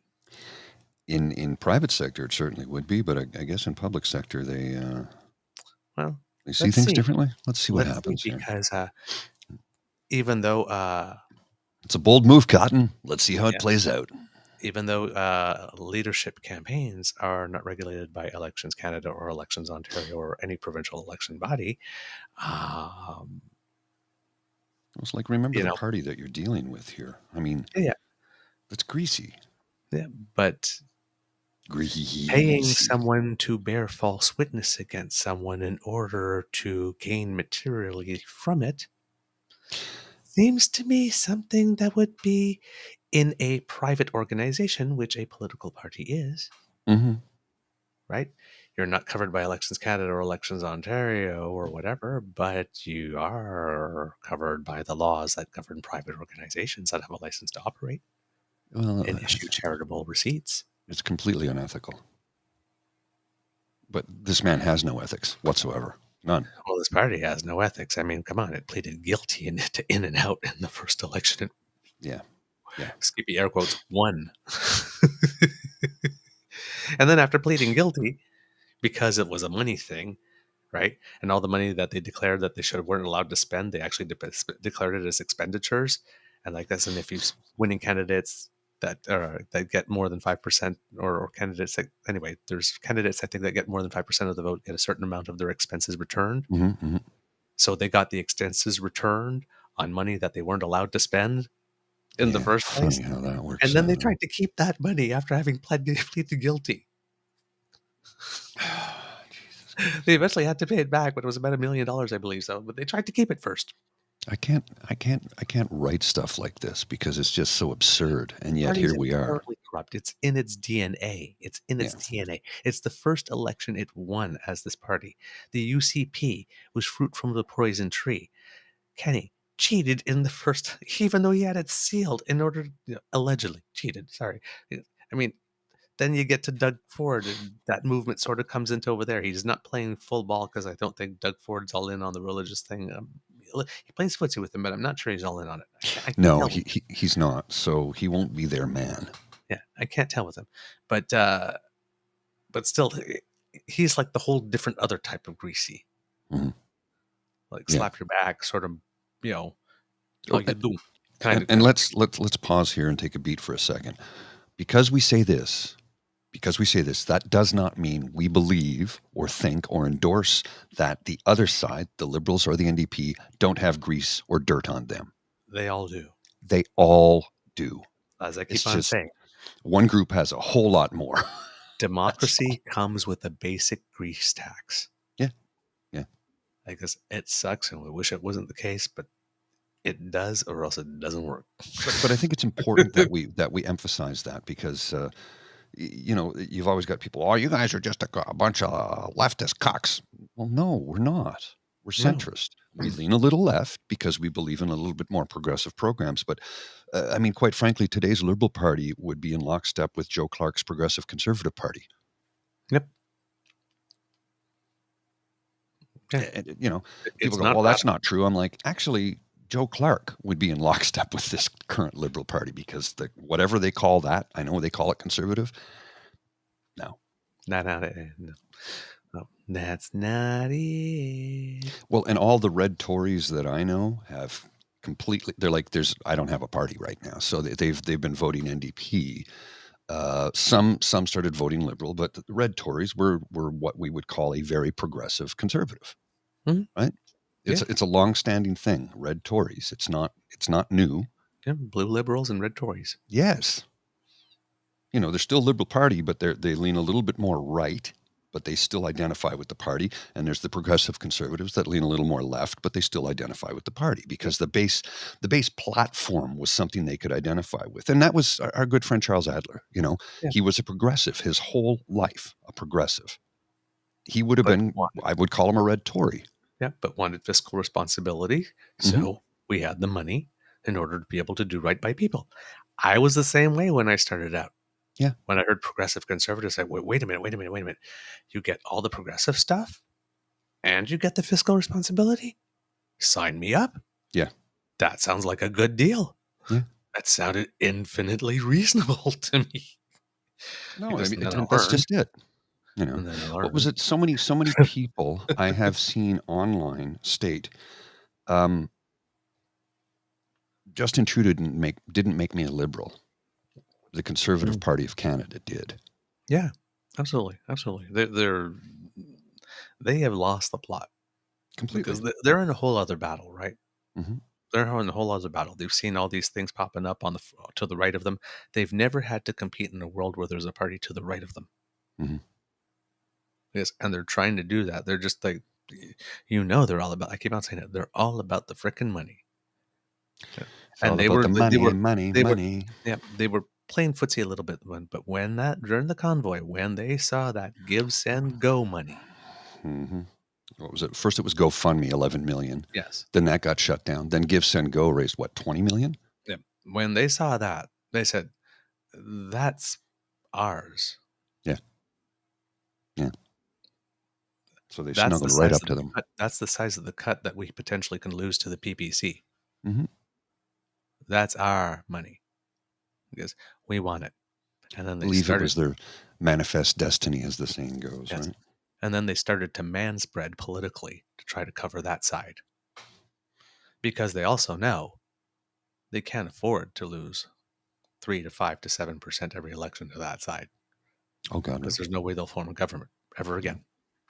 [SPEAKER 2] In private sector, it certainly would be, but I guess in public sector, they see things differently. Let's see what happens here.
[SPEAKER 1] Because even though
[SPEAKER 2] it's a bold move, Cotton. Let's see how it plays out.
[SPEAKER 1] Even though leadership campaigns are not regulated by Elections Canada or Elections Ontario or any provincial election body,
[SPEAKER 2] it's like, remember the party that you're dealing with here. I mean, that's greasy.
[SPEAKER 1] Yeah, but paying someone to bear false witness against someone in order to gain materially from it seems to me something that would be in a private organization, which a political party is, right? You're not covered by Elections Canada or Elections Ontario or whatever, but you are covered by the laws that govern private organizations that have a license to operate and issue charitable receipts.
[SPEAKER 2] It's completely unethical. But this man has no ethics whatsoever. None.
[SPEAKER 1] Well, this party has no ethics. I mean, come on, it pleaded guilty to in and out in the first election.
[SPEAKER 2] Yeah.
[SPEAKER 1] Skippy air quotes, won. And then after pleading guilty, because it was a money thing, right? And all the money that they declared that they weren't allowed to spend, they actually declared it as expenditures. And like that's, and if you winning candidates that get more than 5%, or candidates that, anyway, there's candidates I think that get more than 5% of the vote get a certain amount of their expenses returned. So they got the expenses returned on money that they weren't allowed to spend in the first place.
[SPEAKER 2] Funny how that works.
[SPEAKER 1] And then they tried to keep that money after having pleaded guilty. They eventually had to pay it back, but it was about $1 million, I believe. So, but they tried to keep it first.
[SPEAKER 2] I can't write stuff like this because it's just so absurd. And yet here we are.
[SPEAKER 1] Corrupt. It's in its DNA. It's in its DNA. It's the first election it won as this party. The UCP was fruit from the poison tree. Kenny cheated in the first, even though he had it sealed in order, allegedly cheated. Sorry. I mean, then you get to Doug Ford, and that movement sort of comes into over there. He's not playing full ball because I don't think Doug Ford's all in on the religious thing. He plays footsie with him, but I'm not sure he's all in on it.
[SPEAKER 2] No, he's not. So he won't be their man.
[SPEAKER 1] Yeah, I can't tell with him, but still, he's like the whole different other type of greasy, like slap your back, sort of, how you do, kind of.
[SPEAKER 2] And let's pause here and take a beat for a second, because we say this, that does not mean we believe or think or endorse that the other side, the Liberals or the NDP, don't have grease or dirt on them.
[SPEAKER 1] They all do.
[SPEAKER 2] They all do.
[SPEAKER 1] As I keep on saying.
[SPEAKER 2] One group has a whole lot more.
[SPEAKER 1] Democracy comes with a basic grease tax.
[SPEAKER 2] Yeah.
[SPEAKER 1] I guess it sucks, and we wish it wasn't the case, but it does, or else it doesn't work.
[SPEAKER 2] But I think it's important that we emphasize that, because you've always got people, oh, you guys are just a bunch of leftist cocks. Well, no, we're not. We're centrist. We lean a little left because we believe in a little bit more progressive programs. But I mean, quite frankly, today's Liberal Party would be in lockstep with Joe Clark's Progressive Conservative Party.
[SPEAKER 1] Yep.
[SPEAKER 2] And, people go, well, that's not true. I'm like, actually, Joe Clark would be in lockstep with this current Liberal Party, because whatever they call that, I know they call it conservative. No.
[SPEAKER 1] No, that's not it.
[SPEAKER 2] Well, and all the red Tories that I know have completely, they're like, I don't have a party right now. So they've been voting NDP. Some started voting Liberal, but the red Tories were what we would call a very progressive conservative, right? It's a long-standing thing. Red Tories. It's not new.
[SPEAKER 1] Yeah, blue Liberals and red Tories.
[SPEAKER 2] Yes. They're still Liberal Party, but they lean a little bit more right. but they still identify with the party. And there's the progressive conservatives that lean a little more left, but they still identify with the party because the base platform was something they could identify with. And that was our good friend Charles Adler.
[SPEAKER 1] Yeah.
[SPEAKER 2] He was a progressive his whole life, a progressive. He would have
[SPEAKER 1] But
[SPEAKER 2] been, I would call him a red Tory.
[SPEAKER 1] Yeah, but wanted fiscal responsibility. So we had the money in order to be able to do right by people. I was the same way when I started out.
[SPEAKER 2] Yeah.
[SPEAKER 1] When I heard progressive conservatives say, wait a minute. You get all the progressive stuff and you get the fiscal responsibility? Sign me up.
[SPEAKER 2] Yeah.
[SPEAKER 1] That sounds like a good deal.
[SPEAKER 2] Yeah.
[SPEAKER 1] That sounded infinitely reasonable to me.
[SPEAKER 2] No,
[SPEAKER 1] Because
[SPEAKER 2] I mean,
[SPEAKER 1] then I
[SPEAKER 2] that's
[SPEAKER 1] learned.
[SPEAKER 2] just it.
[SPEAKER 1] And then I
[SPEAKER 2] What was
[SPEAKER 1] learned.
[SPEAKER 2] it? So many people I have seen online state, Justin Trudeau didn't make me a liberal. The Conservative Party of Canada did.
[SPEAKER 1] Yeah, absolutely. They have lost the plot
[SPEAKER 2] Completely.
[SPEAKER 1] because they're in a whole other battle, right?
[SPEAKER 2] Mhm.
[SPEAKER 1] They're in a whole other battle. They've seen all these things popping up to the right of them. They've never had to compete in a world where there's a party to the right of them.
[SPEAKER 2] Mhm.
[SPEAKER 1] Yes, and they're trying to do that. They're just like, they're all about. I keep on saying it. They're all about the frickin' money. Yeah.
[SPEAKER 2] It's all about the money.
[SPEAKER 1] Yeah, they were playing footsie a little bit, but during the convoy, when they saw that give, send, go money.
[SPEAKER 2] Mm-hmm. What was it? First, it was GoFundMe, 11 million.
[SPEAKER 1] Yes.
[SPEAKER 2] Then that got shut down. Then Give, Send, Go raised what, 20 million?
[SPEAKER 1] Yeah. When they saw that, they said, "That's ours."
[SPEAKER 2] Yeah. Yeah. So they snuggled right up to them.
[SPEAKER 1] That's the size of the cut that we potentially can lose to the PPC.
[SPEAKER 2] Mm-hmm.
[SPEAKER 1] That's our money because we want it. And then
[SPEAKER 2] I believe it was their manifest destiny, as the saying goes,
[SPEAKER 1] yes.
[SPEAKER 2] Right?
[SPEAKER 1] And then they started to manspread politically to try to cover that side. Because they also know they can't afford to lose 3 to 5 to 7% every election to that side.
[SPEAKER 2] Oh, God.
[SPEAKER 1] Because there's no way they'll form a government ever again.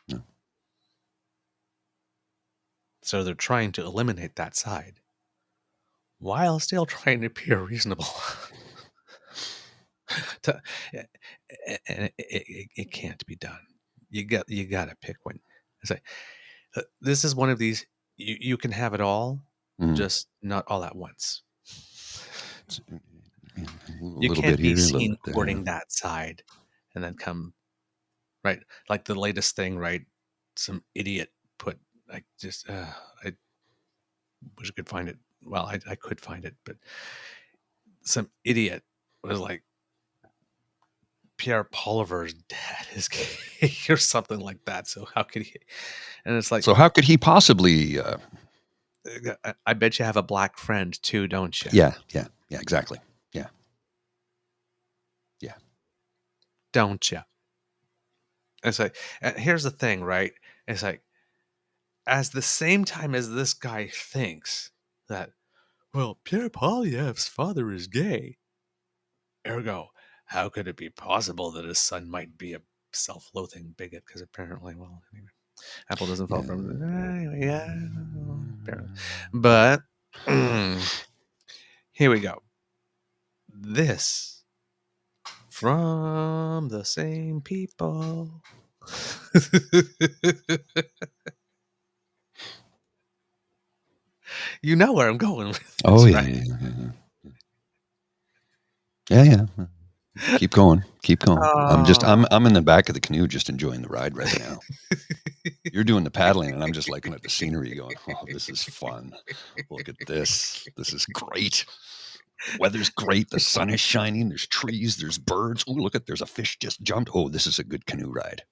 [SPEAKER 2] No.
[SPEAKER 1] So they're trying to eliminate that side while still trying to appear reasonable. And it can't be done. You got to pick one. It's like, this is one of these, you can have it all, just not all at once. You can't be seen courting that side and then come, right? Like the latest thing, right? Some idiot put, I wish I could find it. Well, I could find it, but some idiot was like, Pierre Poliver's dad is gay or something like that. So how could he? And it's like,
[SPEAKER 2] so how could he possibly?
[SPEAKER 1] I bet you have a black friend too, don't you?
[SPEAKER 2] Yeah, exactly. Yeah.
[SPEAKER 1] Don't you? It's like, here's the thing, right? It's like, as the same time as this guy thinks that, well, Pierre Poilievre's father is gay. Ergo, how could it be possible that his son might be a self-loathing bigot? Because apparently, well, anyway, apple doesn't fall from apparently. But here we go. This from the same people. You know where I'm going with this,
[SPEAKER 2] Oh, yeah,
[SPEAKER 1] right?
[SPEAKER 2] Yeah. Keep going. I'm in the back of the canoe just enjoying the ride right now. You're doing the paddling and I'm just looking at the scenery going, oh, this is fun. Look at this. This is great. The weather's great. The sun is shining. There's trees. There's birds. Oh, look there's a fish just jumped. Oh, this is a good canoe ride.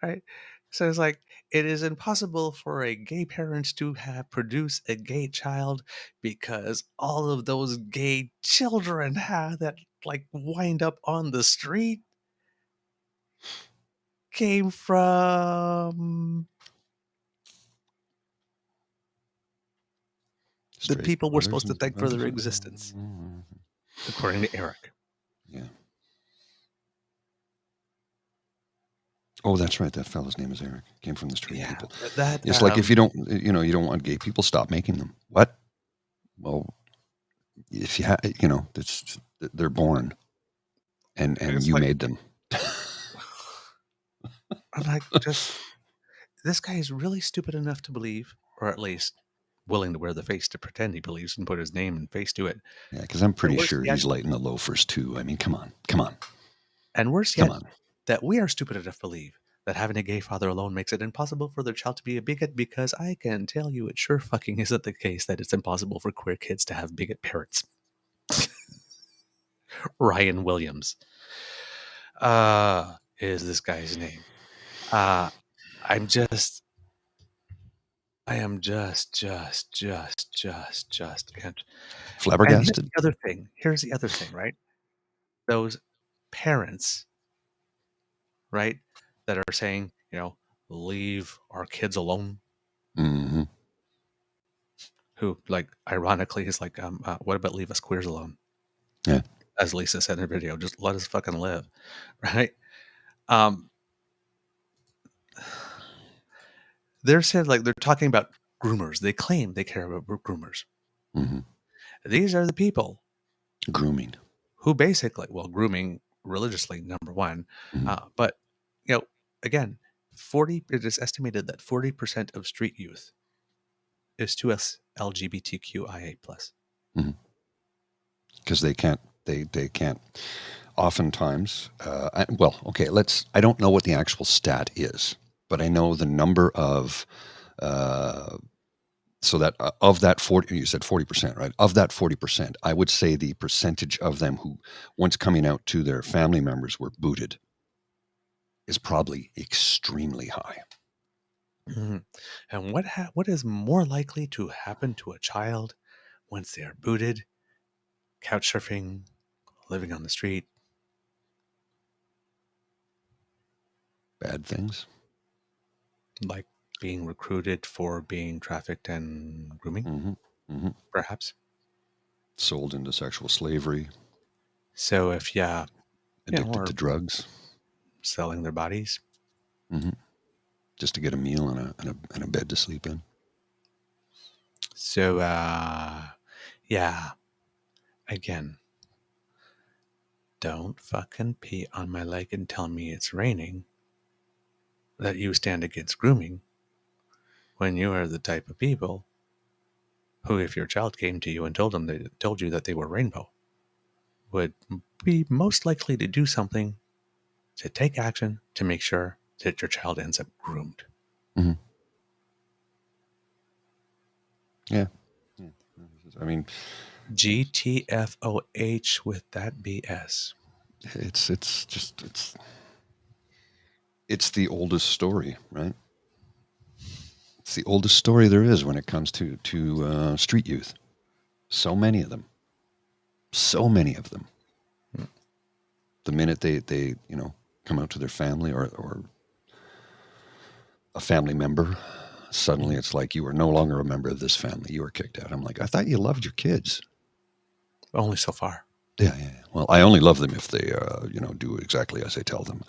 [SPEAKER 1] Right. So it's like, it is impossible for a gay parent to produce a gay child because all of those gay children that like wind up on the street came from the people we're supposed to thank for their existence, according to Eric.
[SPEAKER 2] Yeah. Oh, that's right. That fellow's name is Eric. Came from the street people. It's like if you don't want gay people, stop making them. What? Well, if you have, they're born, and you made them.
[SPEAKER 1] I'm like, just this guy is really stupid enough to believe, or at least willing to wear the face to pretend he believes and put his name and face to it.
[SPEAKER 2] Yeah, because I'm pretty
[SPEAKER 1] worse
[SPEAKER 2] sure
[SPEAKER 1] yet-
[SPEAKER 2] he's lighting the loafers too. I mean, come on.
[SPEAKER 1] And worse
[SPEAKER 2] Come
[SPEAKER 1] yet,
[SPEAKER 2] on.
[SPEAKER 1] that we are stupid enough to believe that having a gay father alone makes it impossible for their child to be a bigot, because I can tell you it sure fucking isn't the case that it's impossible for queer kids to have bigot parents. Ryan Williams is this guy's name. I am just, and
[SPEAKER 2] Flabbergasted?
[SPEAKER 1] here's the other thing, right? Those parents, right, that are saying, leave our kids alone,
[SPEAKER 2] Mm-hmm.
[SPEAKER 1] who, like, ironically is like, what about leave us queers alone?
[SPEAKER 2] Yeah.
[SPEAKER 1] As Lisa said in her video, just let us fucking live, right? They're said, like, they're talking about groomers. They claim they care about groomers.
[SPEAKER 2] Mm-hmm.
[SPEAKER 1] These are the people
[SPEAKER 2] Grooming.
[SPEAKER 1] who basically, well, grooming religiously, number one, but again, it is estimated that 40% of street youth is 2S LGBTQIA+.
[SPEAKER 2] Because they can't oftentimes, I don't know what the actual stat is, but I know the number of, so that of that 40, you said 40%, right? Of that 40%, I would say the percentage of them who, once coming out to their family members, were booted is probably extremely high.
[SPEAKER 1] Mm-hmm. And what is more likely to happen to a child once they are booted, couch surfing, living on the street?
[SPEAKER 2] Bad things.
[SPEAKER 1] Like being recruited for being trafficked and grooming, perhaps.
[SPEAKER 2] Sold into sexual slavery.
[SPEAKER 1] So if
[SPEAKER 2] addicted to drugs,
[SPEAKER 1] selling their bodies,
[SPEAKER 2] just to get a meal and a bed to sleep in.
[SPEAKER 1] So again, don't fucking pee on my leg and tell me it's raining that you stand against grooming, when you are the type of people who, if your child came to you and told you that they were rainbow, would be most likely to do something to take action to make sure that your child ends up groomed.
[SPEAKER 2] Mm-hmm. Yeah. I mean,
[SPEAKER 1] GTFOH with that BS.
[SPEAKER 2] It's the oldest story, right? It's the oldest story there is when it comes to street youth. So many of them. The minute they come out to their family or a family member, suddenly it's like, you are no longer a member of this family. You were kicked out. I'm like, I thought you loved your kids.
[SPEAKER 1] Only so far.
[SPEAKER 2] Yeah. Well, I only love them if they do exactly as I tell them.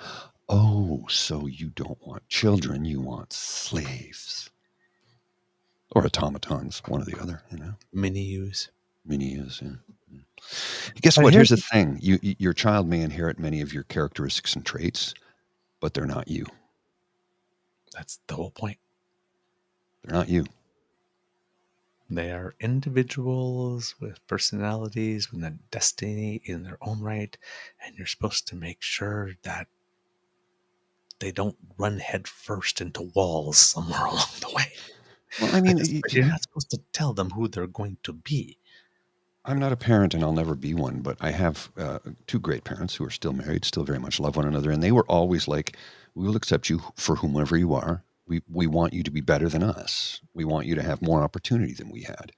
[SPEAKER 2] Oh, so you don't want children, you want slaves. Or automatons, one or the other,
[SPEAKER 1] Mini-yous,
[SPEAKER 2] yeah. Guess what? Here's the thing. Your child may inherit many of your characteristics and traits, but they're not you.
[SPEAKER 1] That's the whole point.
[SPEAKER 2] They're not you.
[SPEAKER 1] They are individuals with personalities, with a destiny in their own right, and you're supposed to make sure that they don't run head first into walls somewhere along the way.
[SPEAKER 2] Well, I mean,
[SPEAKER 1] you're not supposed to tell them who they're going to be.
[SPEAKER 2] I'm not a parent, and I'll never be one, but I have two great parents who are still married, still very much love one another, and they were always like, we will accept you for whomever you are. We want you to be better than us. We want you to have more opportunity than we had.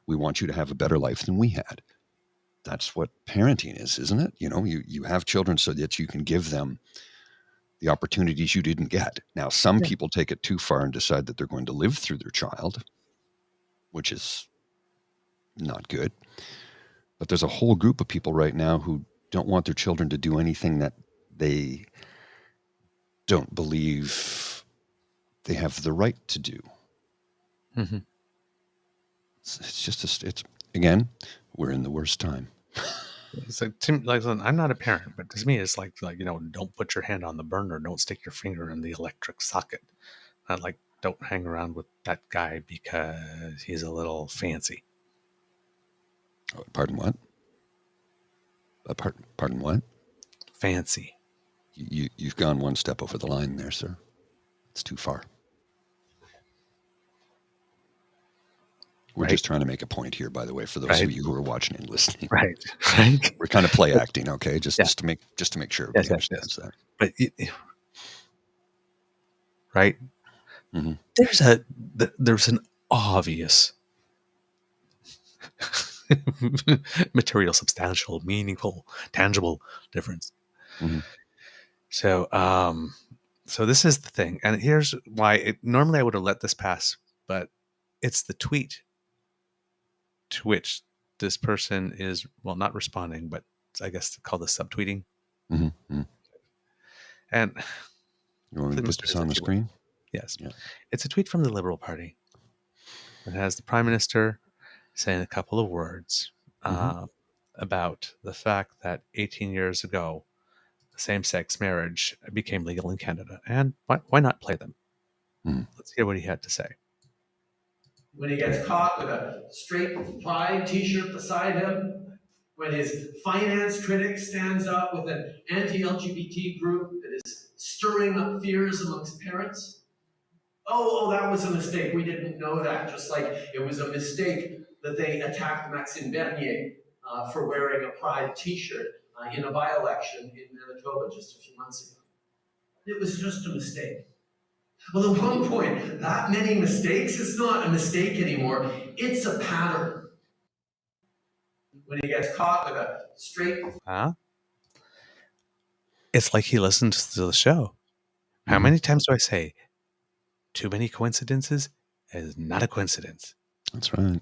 [SPEAKER 2] We want you to have a better life than we had. That's what parenting is, isn't it? You have children so that you can give them the opportunities you didn't get. Now, some people take it too far and decide that they're going to live through their child, which is not good. But there's a whole group of people right now who don't want their children to do anything that they don't believe they have the right to do.
[SPEAKER 1] Mm-hmm.
[SPEAKER 2] It's again, we're in the worst time.
[SPEAKER 1] It's like, listen, I'm not a parent, but to me, it's like don't put your hand on the burner, don't stick your finger in the electric socket. Not like don't hang around with that guy because he's a little fancy.
[SPEAKER 2] Pardon what? Pardon what?
[SPEAKER 1] Fancy.
[SPEAKER 2] You've gone one step over the line there, sir. It's too far. We're just trying to make a point here, by the way, for those of you who are watching and listening.
[SPEAKER 1] Right.
[SPEAKER 2] We're kind of play acting, okay? Just to make sure everybody understands that.
[SPEAKER 1] But right.
[SPEAKER 2] Mm-hmm.
[SPEAKER 1] There's an obvious material, substantial, meaningful, tangible difference.
[SPEAKER 2] Mm-hmm.
[SPEAKER 1] So this is the thing, and here's why. Normally I would have let this pass, but it's the tweet to which this person is, well, not responding, but I guess called the subtweeting.
[SPEAKER 2] Mm-hmm.
[SPEAKER 1] And
[SPEAKER 2] you want me to put this on the screen?
[SPEAKER 1] Yes.
[SPEAKER 2] Yeah.
[SPEAKER 1] It's a tweet from the Liberal Party. It has the Prime Minister saying a couple of words about the fact that 18 years ago, same-sex marriage became legal in Canada. And why not play them? Let's hear what he had to say.
[SPEAKER 5] When he gets caught with a straight pride t-shirt beside him, when his finance critic stands up with an anti-LGBT group that is stirring up fears amongst parents. Oh, that was a mistake. We didn't know that. Just like it was a mistake that they attacked Maxime Bernier for wearing a pride t-shirt in a by-election in Manitoba just a few months ago. It was just a mistake. Well, at one point, that many mistakes is not a mistake anymore. It's a pattern. When he gets caught with a straight...
[SPEAKER 1] It's like he listened to the show. How many times do I say, too many coincidences is not a coincidence?
[SPEAKER 2] That's right.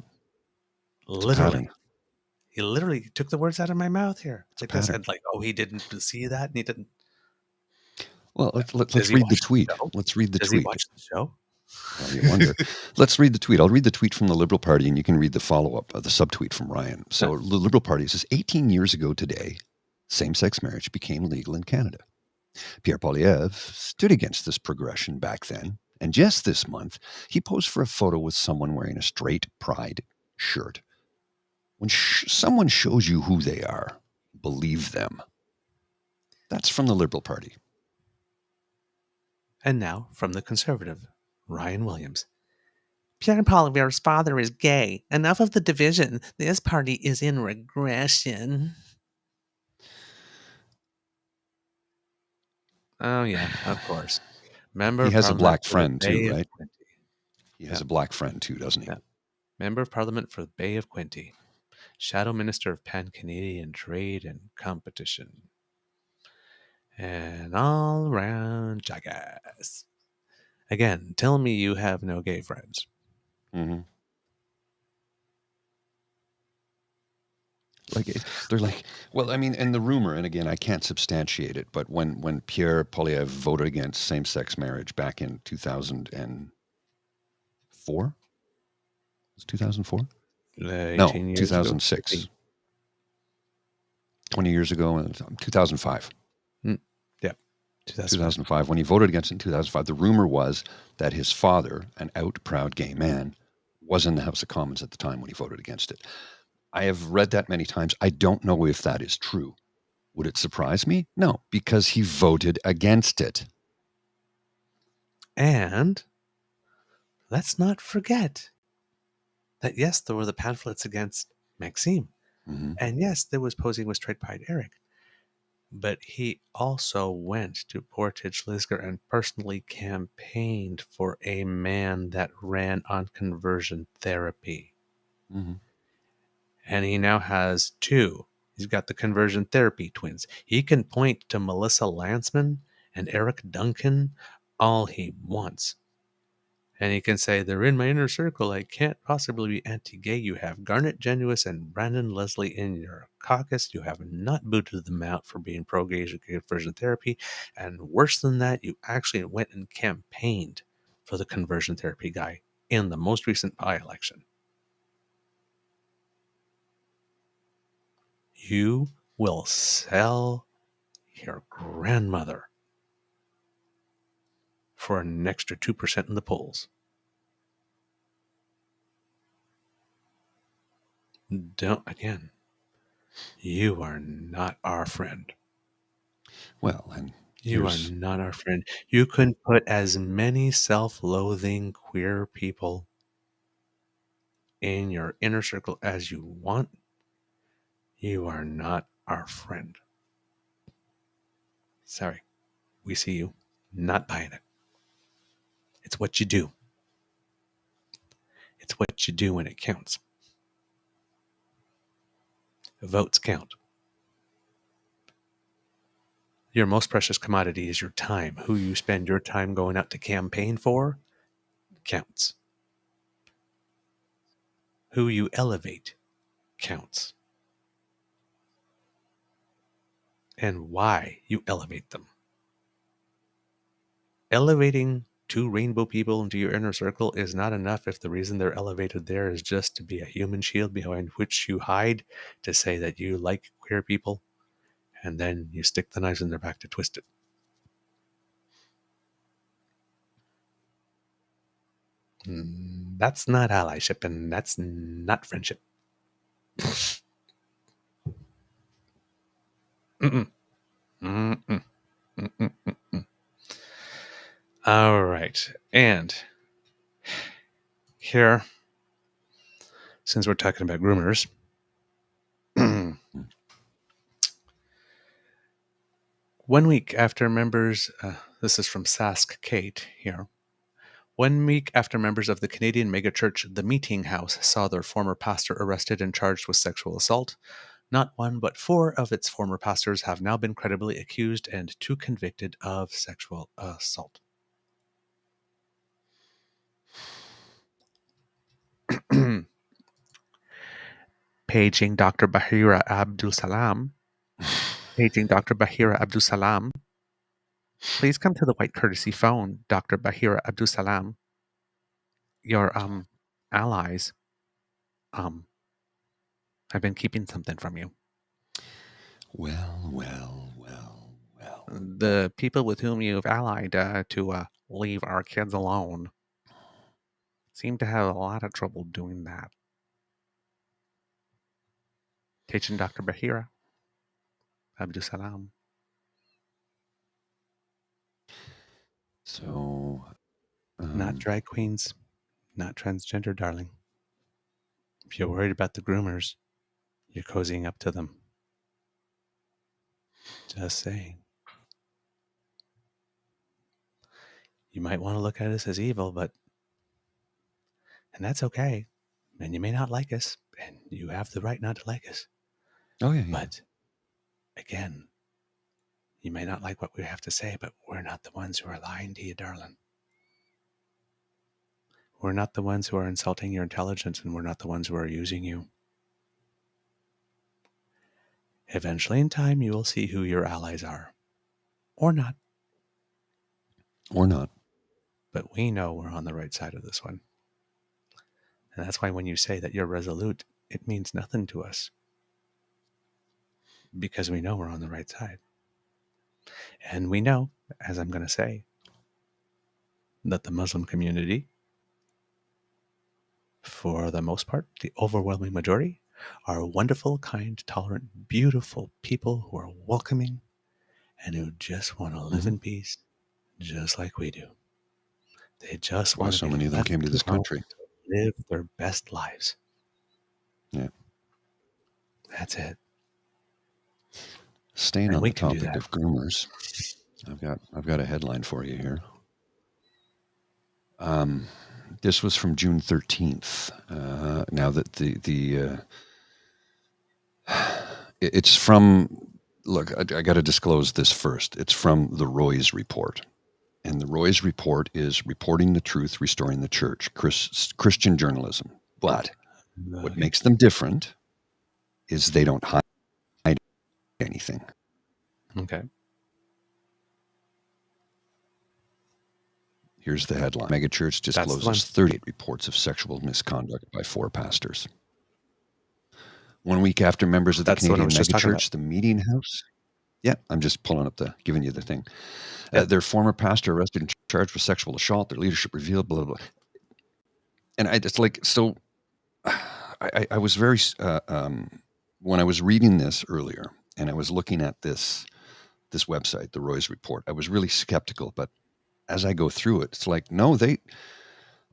[SPEAKER 1] Literally. He literally took the words out of my mouth here. Like I said, he didn't see that, and he didn't.
[SPEAKER 2] Well, let's read the tweet. Let's read the tweet.
[SPEAKER 1] Does he watch the show?
[SPEAKER 2] Well, you wonder. Let's read the tweet. I'll read the tweet from the Liberal Party, and you can read the follow-up, the subtweet from Ryan. So the Liberal Party says, 18 years ago today, same-sex marriage became legal in Canada. Pierre Poilievre stood against this progression back then, and just this month, he posed for a photo with someone wearing a straight pride shirt. When someone shows you who they are, believe them. That's from the Liberal Party.
[SPEAKER 1] And now, from the Conservative, Ryan Williams. Pierre Poilievre's father is gay. Enough of the division. This party is in regression. Oh, yeah, of course.
[SPEAKER 2] He has a black friend too, right? He has a black friend too, doesn't he?
[SPEAKER 1] Yeah. Member of Parliament for the Bay of Quinte. Shadow Minister of Pan-Canadian Trade and Competition. And all-round jackass. Again, tell me you have no gay friends.
[SPEAKER 2] Mm-hmm. They're like, well, I mean, and the rumor, and again, I can't substantiate it, but when Pierre Poilievre voted against same-sex marriage back in 2004, was it 2004? No, 2006. Ago. 20 years ago, 2005.
[SPEAKER 1] Yeah,
[SPEAKER 2] 2005. When he voted against it in 2005, the rumor was that his father, an out, proud gay man, was in the House of Commons at the time when he voted against it. I have read that many times. I don't know if that is true. Would it surprise me? No, because he voted against it.
[SPEAKER 1] And let's not forget that, yes, there were the pamphlets against Maxime.
[SPEAKER 2] Mm-hmm.
[SPEAKER 1] And yes, there was posing with straight pride Eric. But he also went to Portage Lisgar and personally campaigned for a man that ran on conversion therapy.
[SPEAKER 2] Mm-hmm.
[SPEAKER 1] And he now has two. He's got the conversion therapy twins. He can point to Melissa Landsman and Eric Duncan all he wants. And he can say, they're in my inner circle. I can't possibly be anti-gay. You have Garnet Genuis and Brandon Leslie in your caucus. You have not booted them out for being pro-gay conversion therapy. And worse than that, you actually went and campaigned for the conversion therapy guy in the most recent by-election. You will sell your grandmother for an extra 2% in the polls. Again, you are not our friend.
[SPEAKER 2] Well, and
[SPEAKER 1] you are not our friend. You can put as many self-loathing queer people in your inner circle as you want. You are not our friend. Sorry. We see you. Not buying it. It's what you do. It's what you do when it counts. Votes count. Your most precious commodity is your time. Who you spend your time going out to campaign for counts. Who you elevate counts. And why you elevate them. Elevating 2 rainbow people into your inner circle is not enough if the reason they're elevated there is just to be a human shield behind which you hide to say that you like queer people, and then you stick the knives in their back to twist it. That's not allyship, and that's not friendship. Mm-mm. Mm-mm. Mm-mm. Mm-mm. All right. And here, since we're talking about groomers, 1 week after members, this is from Sask Kate here. 1 week after members of the Canadian megachurch The Meeting House saw their former pastor arrested and charged with sexual assault, not 1 but 4 of its former pastors have now been credibly accused and 2 convicted of sexual assault. Paging Dr. Bahira Abdul Salam. Paging Dr. Bahira Abdul Salam. Please come to the white courtesy phone, Dr. Bahira Abdul Salam. Your allies have been keeping something from you.
[SPEAKER 2] Well.
[SPEAKER 1] The people with whom you've allied to leave our kids alone seem to have a lot of trouble doing that. Teaching Dr. Bahira Abdul Salam.
[SPEAKER 2] So,
[SPEAKER 1] Not drag queens, not transgender, darling. If you're worried about the groomers, you're cozying up to them. Just saying. You might want to look at us as evil, and that's okay. And you may not like us, and you have the right not to like us.
[SPEAKER 2] Oh, yeah.
[SPEAKER 1] But, again, you may not like what we have to say, but we're not the ones who are lying to you, darling. We're not the ones who are insulting your intelligence, and we're not the ones who are using you. Eventually, in time, you will see who your allies are. Or not.
[SPEAKER 2] Or not.
[SPEAKER 1] But we know we're on the right side of this one. And that's why when you say that you're resolute, it means nothing to us. Because we know we're on the right side. And we know, as I'm going to say, that the Muslim community, for the most part, the overwhelming majority, are wonderful, kind, tolerant, beautiful people who are welcoming and who just want to live in peace, just like we do. They just want to
[SPEAKER 2] so
[SPEAKER 1] be
[SPEAKER 2] many of them
[SPEAKER 1] left
[SPEAKER 2] came to this
[SPEAKER 1] alone
[SPEAKER 2] country.
[SPEAKER 1] to live their best lives.
[SPEAKER 2] Yeah.
[SPEAKER 1] That's it.
[SPEAKER 2] Staying
[SPEAKER 1] And
[SPEAKER 2] on
[SPEAKER 1] we
[SPEAKER 2] the
[SPEAKER 1] can do
[SPEAKER 2] topic
[SPEAKER 1] that.
[SPEAKER 2] of groomers, I've got a headline for you here. This was from June 13th. Now that it's from, look, I got to disclose this first. It's from the Roy's Report. And the Roy's Report is reporting the truth, restoring the church, Christian journalism. But what makes them different is they don't hide anything.
[SPEAKER 1] Okay.
[SPEAKER 2] Here's the headline. Megachurch discloses 38 reports of sexual misconduct by 4 pastors. 1 week after members of the
[SPEAKER 1] That's the one I
[SPEAKER 2] Canadian
[SPEAKER 1] was just talking about.
[SPEAKER 2] megachurch, the Meeting House. Yeah, I'm just pulling up giving you the thing.
[SPEAKER 1] Yeah.
[SPEAKER 2] Their former pastor arrested and charged with sexual assault. Their leadership revealed, blah, blah, blah. And it's like, so I was very, when I was reading this earlier and I was looking at this website, the Roy's Report, I was really skeptical. But as I go through it, it's like, no,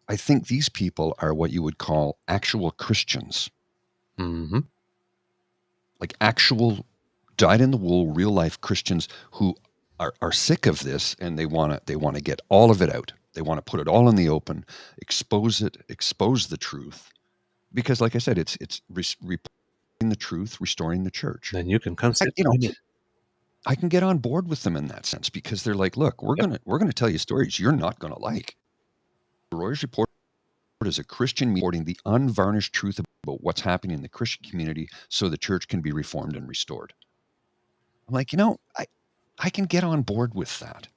[SPEAKER 2] I think these people are what you would call actual Christians.
[SPEAKER 1] Mm-hmm.
[SPEAKER 2] Like actual dyed-in-the-wool, real-life Christians who are sick of this, and they want to get all of it out. They want to put it all in the open, expose the truth, because, like I said, it's reporting the truth, restoring the church.
[SPEAKER 1] Then you can come sit
[SPEAKER 2] You know,
[SPEAKER 1] with me.
[SPEAKER 2] I can get on board with them in that sense because they're like, look, we're gonna tell you stories you're not gonna like. The Roy's Report is a Christian reporting the unvarnished truth about what's happening in the Christian community, so the church can be reformed and restored. I'm like, I can get on board with that.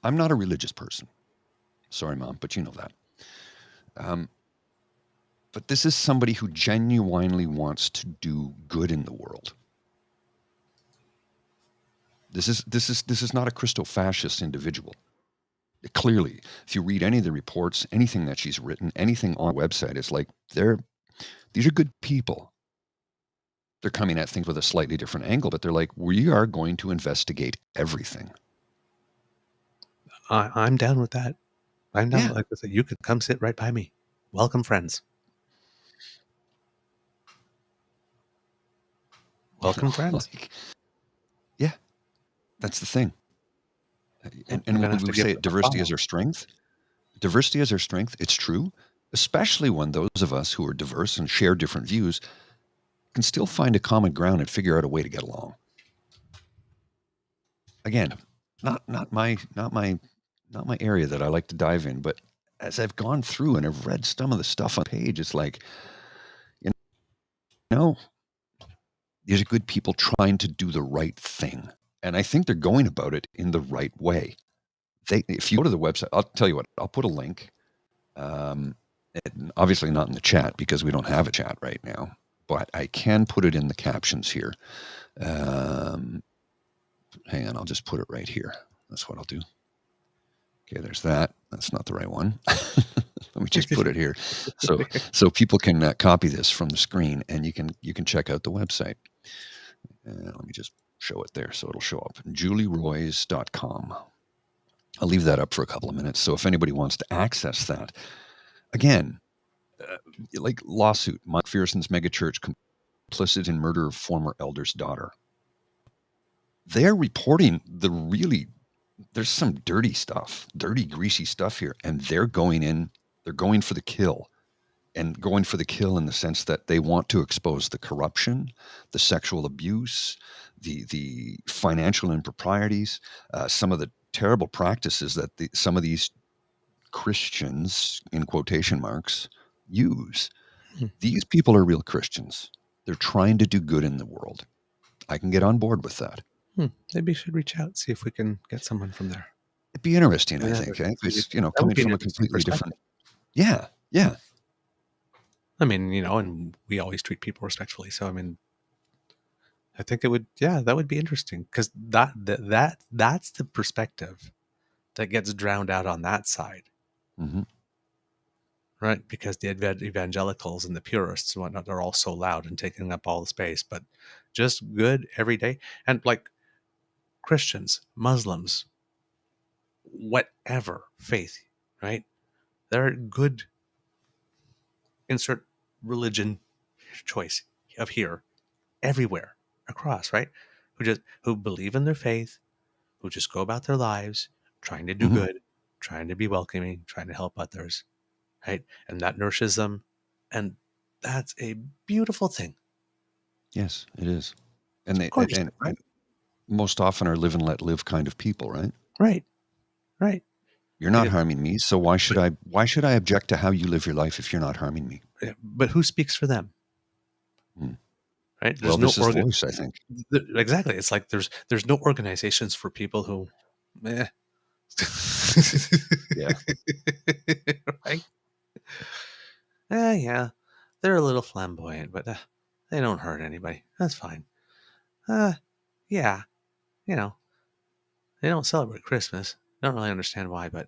[SPEAKER 2] I'm not a religious person. Sorry, Mom, but you know that. But this is somebody who genuinely wants to do good in the world. This is not a Christo-fascist individual. Clearly, if you read any of the reports, anything that she's written, anything on the website, it's like these are good people. They're coming at things with a slightly different angle, but they're like, we are going to investigate everything.
[SPEAKER 1] I'm down with that. I'm down.
[SPEAKER 2] Yeah.
[SPEAKER 1] Like I said, you could come sit right by me. Welcome, friends. Welcome, friends.
[SPEAKER 2] Yeah, that's the thing. And when we say diversity is our strength, it's true, especially when those of us who are diverse and share different views can still find a common ground and figure out a way to get along. Again, not my area that I like to dive in, but as I've gone through and I've read some of the stuff on the page, it's like, these are good people trying to do the right thing. And I think they're going about it in the right way. If you go to the website, I'll tell you what, I'll put a link. Obviously not in the chat because we don't have a chat right now, but I can put it in the captions here. Hang on, I'll just put it right here. That's what I'll do. Okay, there's that. That's not the right one. Let me just put it here, so people can copy this from the screen, and you can check out the website. Let me just show it there, so it'll show up. JulieRoys.com. I'll leave that up for a couple of minutes. So if anybody wants to access that, again, like lawsuit, McPherson's megachurch complicit in murder of former elder's daughter. They're reporting there's some dirty stuff, greasy stuff here, and they're going for the kill, and going for the kill in the sense that they want to expose the corruption, the sexual abuse, the financial improprieties, some of the terrible practices that some of these Christians, in quotation marks, use. These people are real Christians. They're trying to do good in the world. I can get on board with that.
[SPEAKER 1] Maybe you should reach out, see if we can get someone from there.
[SPEAKER 2] It'd be interesting, I think. It's, coming from a completely different... Yeah.
[SPEAKER 1] I mean, and we always treat people respectfully. So, I mean, I think it would, that would be interesting, because that's the perspective that gets drowned out on that side.
[SPEAKER 2] Mm-hmm.
[SPEAKER 1] Right? Because the evangelicals and the purists and whatnot are all so loud and taking up all the space, but just good every day. And like Christians, Muslims, whatever faith, right? They're good, insert religion choice of here, everywhere across, right? Who believe in their faith, who just go about their lives trying to do good, trying to be welcoming, trying to help others, right? And that nourishes them, and that's a beautiful thing.
[SPEAKER 2] Yes, it is. And and most often are live and let live kind of people, right?
[SPEAKER 1] Right.
[SPEAKER 2] You're not harming me, so why should I object to how you live your life if you're not harming me?
[SPEAKER 1] But who speaks for them? Right?
[SPEAKER 2] There's this is voice, I think.
[SPEAKER 1] Exactly. It's like there's no organizations for people who, yeah. Right? Yeah. They're a little flamboyant, but They don't hurt anybody. That's fine. Yeah, you know, they don't celebrate Christmas. Don't really understand why, but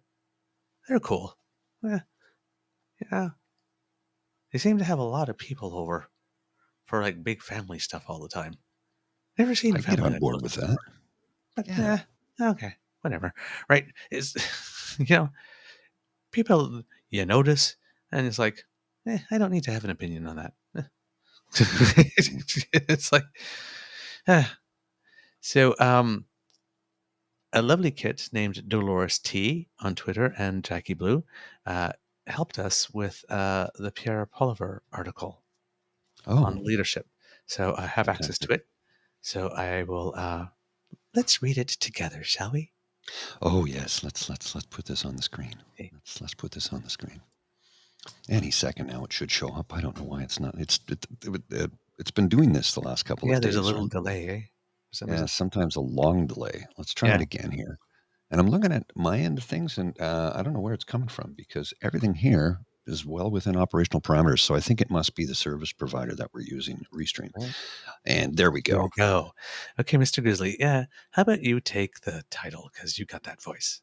[SPEAKER 1] they're cool. Yeah. They seem to have a lot of people over for like big family stuff all the time. Never seen
[SPEAKER 2] I
[SPEAKER 1] a
[SPEAKER 2] get
[SPEAKER 1] family
[SPEAKER 2] on
[SPEAKER 1] that
[SPEAKER 2] board
[SPEAKER 1] does
[SPEAKER 2] with
[SPEAKER 1] it
[SPEAKER 2] that.
[SPEAKER 1] before. But
[SPEAKER 2] Yeah.
[SPEAKER 1] okay, whatever. Right? It's people you notice, and it's like, I don't need to have an opinion on that. It's like, so a lovely kit named Dolores T on Twitter and Jackie Blue helped us with the Pierre Poliver article on
[SPEAKER 2] Oh,
[SPEAKER 1] leadership. So I have access
[SPEAKER 2] fantastic.
[SPEAKER 1] to it. So I will let's read it together, shall we?
[SPEAKER 2] Oh yes, let's put this on the screen.
[SPEAKER 1] Okay.
[SPEAKER 2] Let's put this on the screen. Any second now, it should show up. I don't know why it's not. It's been doing this the last couple
[SPEAKER 1] Yeah,
[SPEAKER 2] of
[SPEAKER 1] there's a
[SPEAKER 2] days,
[SPEAKER 1] little
[SPEAKER 2] right?
[SPEAKER 1] delay, eh? For some
[SPEAKER 2] Yeah,
[SPEAKER 1] reason.
[SPEAKER 2] sometimes a long delay. Let's try it
[SPEAKER 1] Yeah.
[SPEAKER 2] again here. And I'm looking at my end of things, and I don't know where it's coming from because everything here is well within operational parameters. So I think it must be the service provider that we're using, Restream.
[SPEAKER 1] Right.
[SPEAKER 2] And there we
[SPEAKER 1] There
[SPEAKER 2] go.
[SPEAKER 1] we go. Okay, Mr. Grizzly. Yeah. How about you take the title because you got that voice.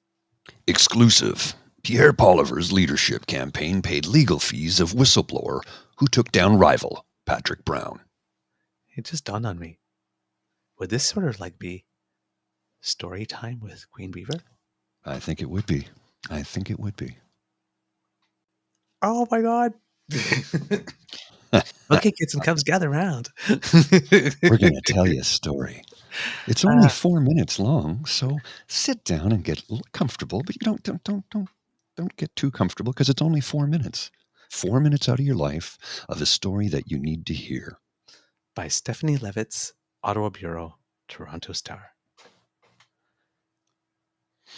[SPEAKER 2] Exclusive. Pierre Poliver's leadership campaign paid legal fees of whistleblower who took down rival Patrick Brown.
[SPEAKER 1] It just dawned on me. Would this sort of like be story time with Queen Beaver?
[SPEAKER 2] I think it would be. I think it would be.
[SPEAKER 1] Oh my God. Okay, kids and cubs, gather around.
[SPEAKER 2] We're going to tell you a story. It's only 4 minutes long, so sit down and get a little comfortable. But you don't get too comfortable because it's only 4 minutes. 4 minutes out of your life of a story that you need to hear.
[SPEAKER 1] By Stephanie Levitz, Ottawa Bureau, Toronto Star.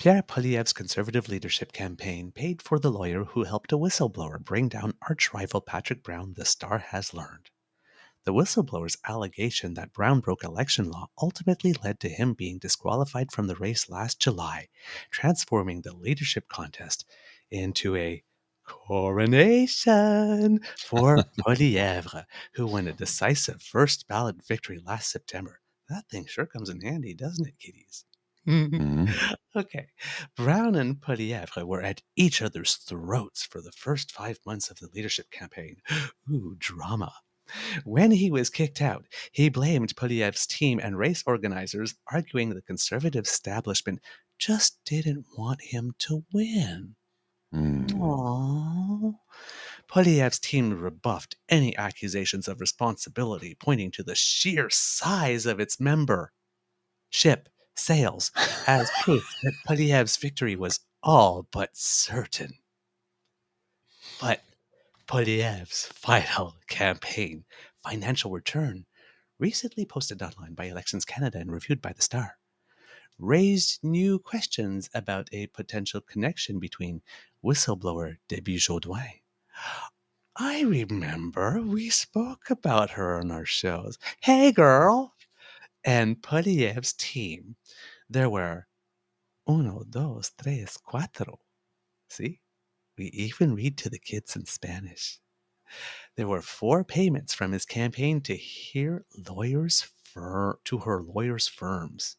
[SPEAKER 1] Pierre Poilievre's conservative leadership campaign paid for the lawyer who helped a whistleblower bring down arch-rival Patrick Brown, the Star has learned. The whistleblower's allegation that Brown broke election law ultimately led to him being disqualified from the race last July, transforming the leadership contest into a coronation for Poilievre, who won a decisive first ballot victory last September. That thing sure comes in handy, doesn't it, kiddies? Okay. Brown and Poilievre were at each other's throats for the first 5 months of the leadership campaign. Ooh, drama. When he was kicked out, he blamed Poilievre's team and race organizers, arguing the conservative establishment just didn't want him to win. Aww. Poilievre's team rebuffed any accusations of responsibility, pointing to the sheer size of its membership sales as proof that Poilievre's victory was all but certain. But Poilievre's final campaign financial return, recently posted online by Elections Canada and reviewed by the Star, raised new questions about a potential connection between whistleblower Debbie Jodoin. I remember we spoke about her on our shows. Hey, girl! And Poilievre's team. There were uno, dos, tres, cuatro. See? We even read to the kids in Spanish. There were 4 payments from his campaign to her lawyers' firms.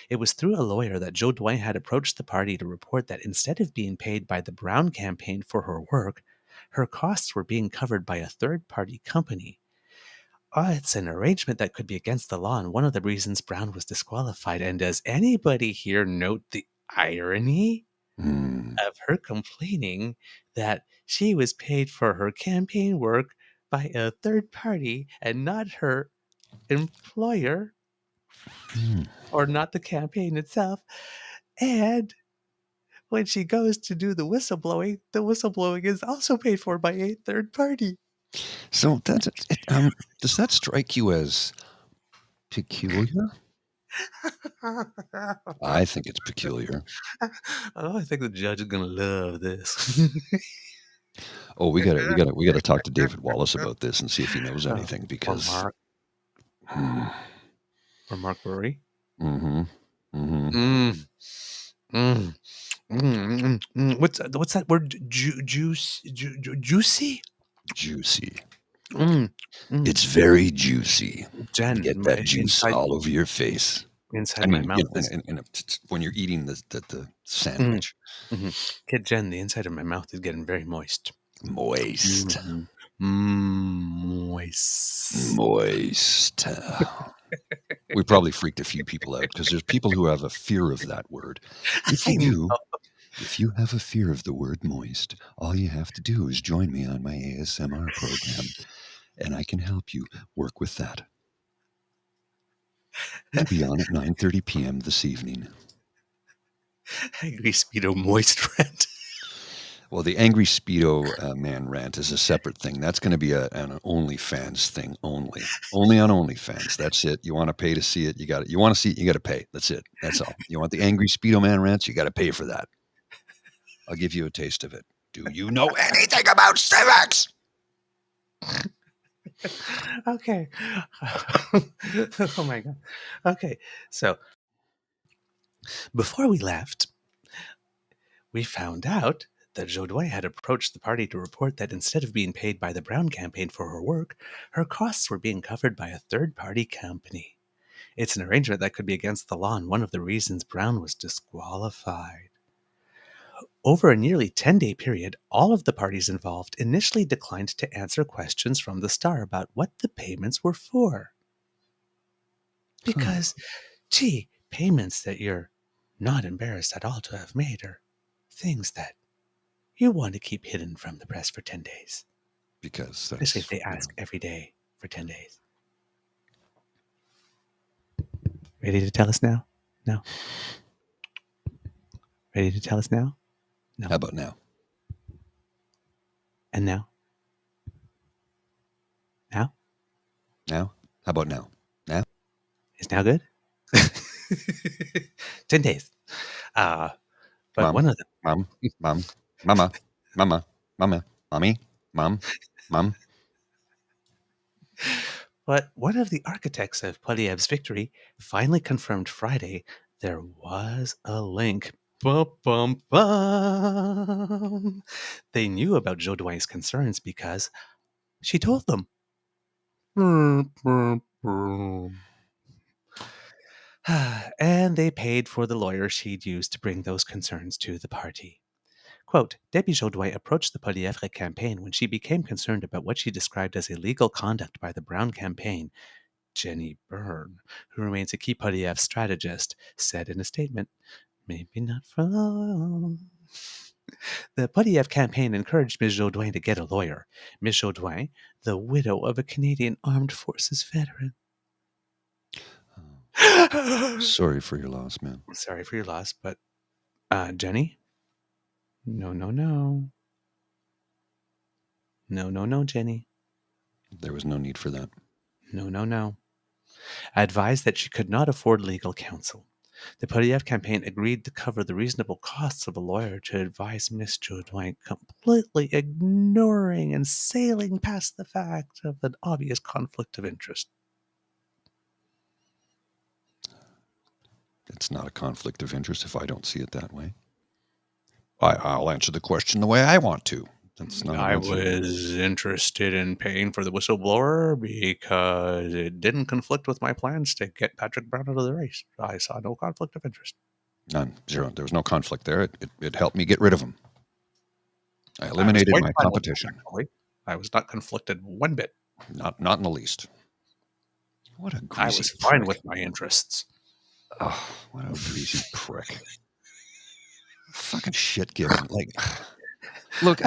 [SPEAKER 1] It was through a lawyer that Jodoin had approached the party to report that instead of being paid by the Brown campaign for her work, her costs were being covered by a third-party company. It's an arrangement that could be against the law, and one of the reasons Brown was disqualified. And does anybody here note the irony of her complaining that she was paid for her campaign work by a third party and not her employer or not the campaign itself? And when she goes to do the whistleblowing is also paid for by a third party.
[SPEAKER 2] So that's does that strike you as peculiar? I think it's peculiar.
[SPEAKER 1] Oh, I think the judge is gonna love this.
[SPEAKER 2] Oh, we gotta talk to David Wallace about this and see if he knows anything because
[SPEAKER 1] or Mark Burry. What's that word? Juicy?
[SPEAKER 2] Juicy. It's very juicy.
[SPEAKER 1] Jen,
[SPEAKER 2] Get that juice
[SPEAKER 1] inside
[SPEAKER 2] all over your face.
[SPEAKER 1] inside my mouth is
[SPEAKER 2] when you're eating the sandwich.
[SPEAKER 1] Kid Jen, the inside of my mouth is getting very moist.
[SPEAKER 2] Moist.
[SPEAKER 1] Moist.
[SPEAKER 2] We probably freaked a few people out because there's people who have a fear of that word. If you have a fear of the word moist, all you have to do is join me on my ASMR program, and I can help you work with that. It'll be on at 9:30 p.m. this evening.
[SPEAKER 1] Angry Speedo moist rant.
[SPEAKER 2] Well, the Angry Speedo man rant is a separate thing. That's going to be an OnlyFans thing only. Only on OnlyFans. That's it. You want to pay to see it, you got it. You want to see it, you got to pay. That's it. That's all. You want the Angry Speedo man rants, you got to pay for that. I'll give you a taste of it. Do you know anything about civics?
[SPEAKER 1] Okay. Oh my God. Okay. So before we left, we found out that Jodoin had approached the party to report that instead of being paid by the Brown campaign for her work, her costs were being covered by a third-party company. It's an arrangement that could be against the law and one of the reasons Brown was disqualified. Over a nearly 10-day period, all of the parties involved initially declined to answer questions from the Star about what the payments were for. Because, payments that you're not embarrassed at all to have made are things that you want to keep hidden from the press for 10 days.
[SPEAKER 2] Because
[SPEAKER 1] especially if they ask every day for 10 days. Ready to tell us now? No. Ready to tell us now? No.
[SPEAKER 2] How about now?
[SPEAKER 1] And now? Now?
[SPEAKER 2] Now? How about now? Now?
[SPEAKER 1] Is now good? 10 days. But
[SPEAKER 2] Mom,
[SPEAKER 1] one of them.
[SPEAKER 2] Mama, mommy, mom.
[SPEAKER 1] But one of the architects of Poilievre's victory finally confirmed Friday there was a link. Bum, bum, bum. They knew about Jodoin's concerns because she told them. And they paid for the lawyer she'd used to bring those concerns to the party. Quote, Debbie Jodoin approached the Poilievre campaign when she became concerned about what she described as illegal conduct by the Brown campaign. Jenny Byrne, who remains a key Poilievre strategist, said in a statement, maybe not for long. The Poilievre campaign encouraged Ms. Jodoin to get a lawyer. Ms. Jodoin, the widow of a Canadian Armed Forces veteran.
[SPEAKER 2] Sorry for your loss, man.
[SPEAKER 1] Sorry for your loss, but Jenny? No. No, Jenny.
[SPEAKER 2] There was no need for that.
[SPEAKER 1] No. Advised that she could not afford legal counsel. The Poilievre campaign agreed to cover the reasonable costs of a lawyer to advise Miss Jodoin, completely ignoring and sailing past the fact of an obvious conflict of interest.
[SPEAKER 2] It's not a conflict of interest if I don't see it that way. I'll answer the question the way I want to.
[SPEAKER 1] I was interested in paying for the whistleblower because it didn't conflict with my plans to get Patrick Brown out of the race. I saw no conflict of interest.
[SPEAKER 2] None. Zero. There was no conflict there. It helped me get rid of him. I eliminated my competition.
[SPEAKER 1] I was not conflicted one bit.
[SPEAKER 2] Not in the least. What a greasy
[SPEAKER 1] I was fine with my interests.
[SPEAKER 2] Oh, what a greasy prick. Fucking shit given. Like, look.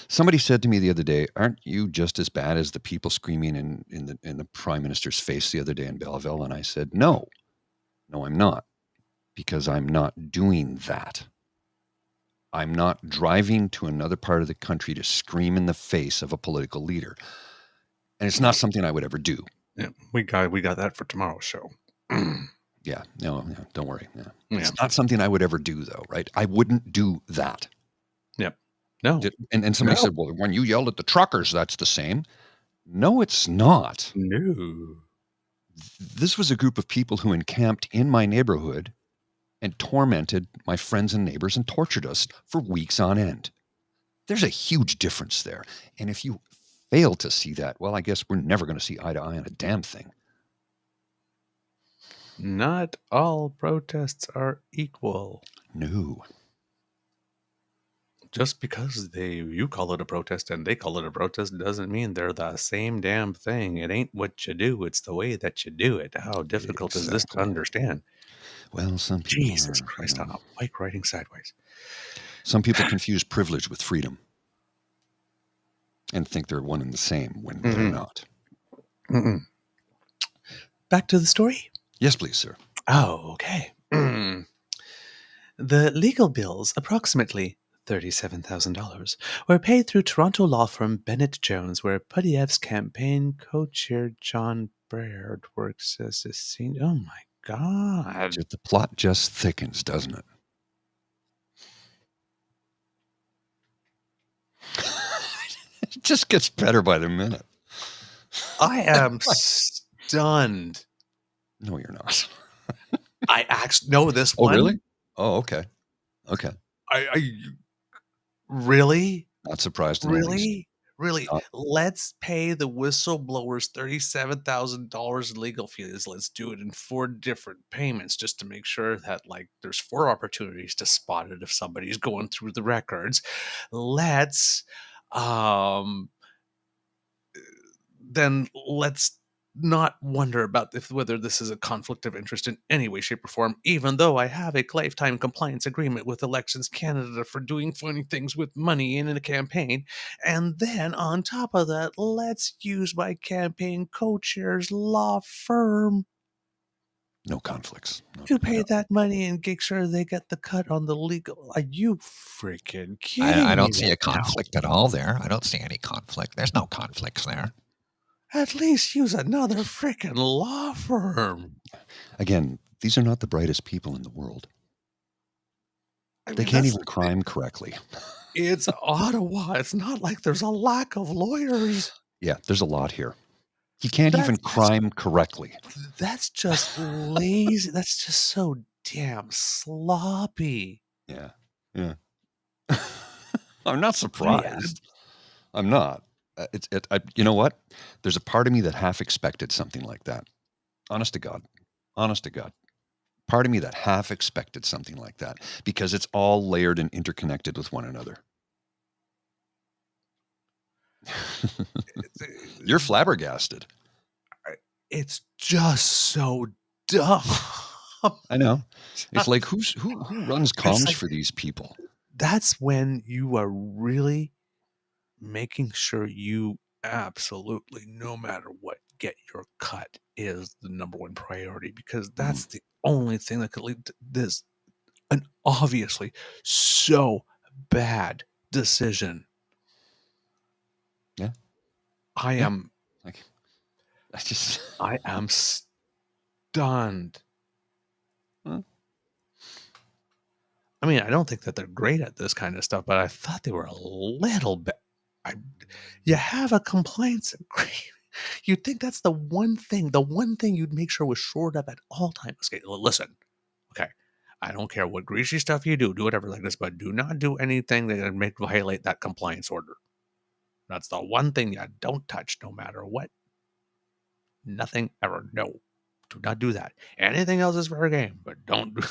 [SPEAKER 2] Somebody said to me the other day, aren't you just as bad as the people screaming in the Prime Minister's face the other day in Belleville? And I said, no, I'm not. Because I'm not doing that. I'm not driving to another part of the country to scream in the face of a political leader. And it's not something I would ever do.
[SPEAKER 1] Yeah, we got that for tomorrow's show.
[SPEAKER 2] Yeah, no, don't worry. Yeah. It's not something I would ever do, though, right? I wouldn't do that.
[SPEAKER 1] Yep. No.
[SPEAKER 2] And somebody said, well, when you yelled at the truckers, that's the same. No, it's not.
[SPEAKER 1] No.
[SPEAKER 2] This was a group of people who encamped in my neighborhood and tormented my friends and neighbors and tortured us for weeks on end. There's a huge difference there. And if you fail to see that, well, I guess we're never going to see eye to eye on a damn thing.
[SPEAKER 1] Not all protests are equal.
[SPEAKER 2] No.
[SPEAKER 1] Just because you call it a protest and they call it a protest doesn't mean they're the same damn thing. It ain't what you do, it's the way that you do it. How difficult is this to
[SPEAKER 2] Exactly.
[SPEAKER 1] understand?
[SPEAKER 2] Well, some people
[SPEAKER 1] Jesus
[SPEAKER 2] are,
[SPEAKER 1] Christ, on a bike riding sideways.
[SPEAKER 2] Some people confuse privilege with freedom and think they're one and the same when they're not.
[SPEAKER 1] Back to the story?
[SPEAKER 2] Yes, please, sir.
[SPEAKER 1] Oh, okay. The legal bills, approximately $37,000, were paid through Toronto law firm Bennett Jones, where Pudiev's campaign co-chair John Baird works as a senior. Oh my God.
[SPEAKER 2] The plot just thickens, doesn't it? It just gets better by the minute.
[SPEAKER 1] I am stunned.
[SPEAKER 2] No, you're not.
[SPEAKER 1] I actually know this one.
[SPEAKER 2] Oh, really? Oh, okay. Okay.
[SPEAKER 1] I really?
[SPEAKER 2] Not surprised in the least.
[SPEAKER 1] Really? Let's pay the whistleblowers $37,000 in legal fees. Let's do it in 4 different payments just to make sure that, like, there's 4 opportunities to spot it if somebody's going through the records. Let's then let's not wonder about whether this is a conflict of interest in any way, shape, or form, even though I have a lifetime compliance agreement with Elections Canada for doing funny things with money in a campaign. And then on top of that, let's use my campaign co-chair's law firm
[SPEAKER 2] No conflicts.
[SPEAKER 1] to pay that money and make sure they get the cut on the legal. Are you freaking kidding me?
[SPEAKER 3] I don't see a conflict at all there. I don't see any conflict. There's no conflicts there.
[SPEAKER 1] At least use another freaking law firm.
[SPEAKER 2] Again, these are not the brightest people in the world. They can't even crime correctly.
[SPEAKER 1] It's Ottawa. It's not like there's a lack of lawyers.
[SPEAKER 2] Yeah, there's a lot here. You can't even crime correctly.
[SPEAKER 1] That's just lazy. That's just so damn sloppy.
[SPEAKER 2] Yeah. Yeah. I'm not surprised. I'm not. You know what? There's a part of me that half expected something like that. Honest to God. Part of me that half expected something like that because it's all layered and interconnected with one another. You're flabbergasted.
[SPEAKER 1] It's just so dumb.
[SPEAKER 2] I know. It's like who runs comms for these people?
[SPEAKER 1] That's when you are really making sure you absolutely, no matter what, get your cut is the number one priority, because that's the only thing that could lead to this an obviously so bad decision.
[SPEAKER 2] Yeah.
[SPEAKER 1] I am stunned. I mean, I don't think that they're great at this kind of stuff, but I thought they were a little bit. You have a complaints agreement. You'd think that's the one thing you'd make sure was shored up at all times. Okay, listen, okay, I don't care what greasy stuff you do whatever like this, but do not do anything that would violate that compliance order. That's the one thing you don't touch, no matter what. Nothing ever. No, do not do that. Anything else is fair game, but don't do.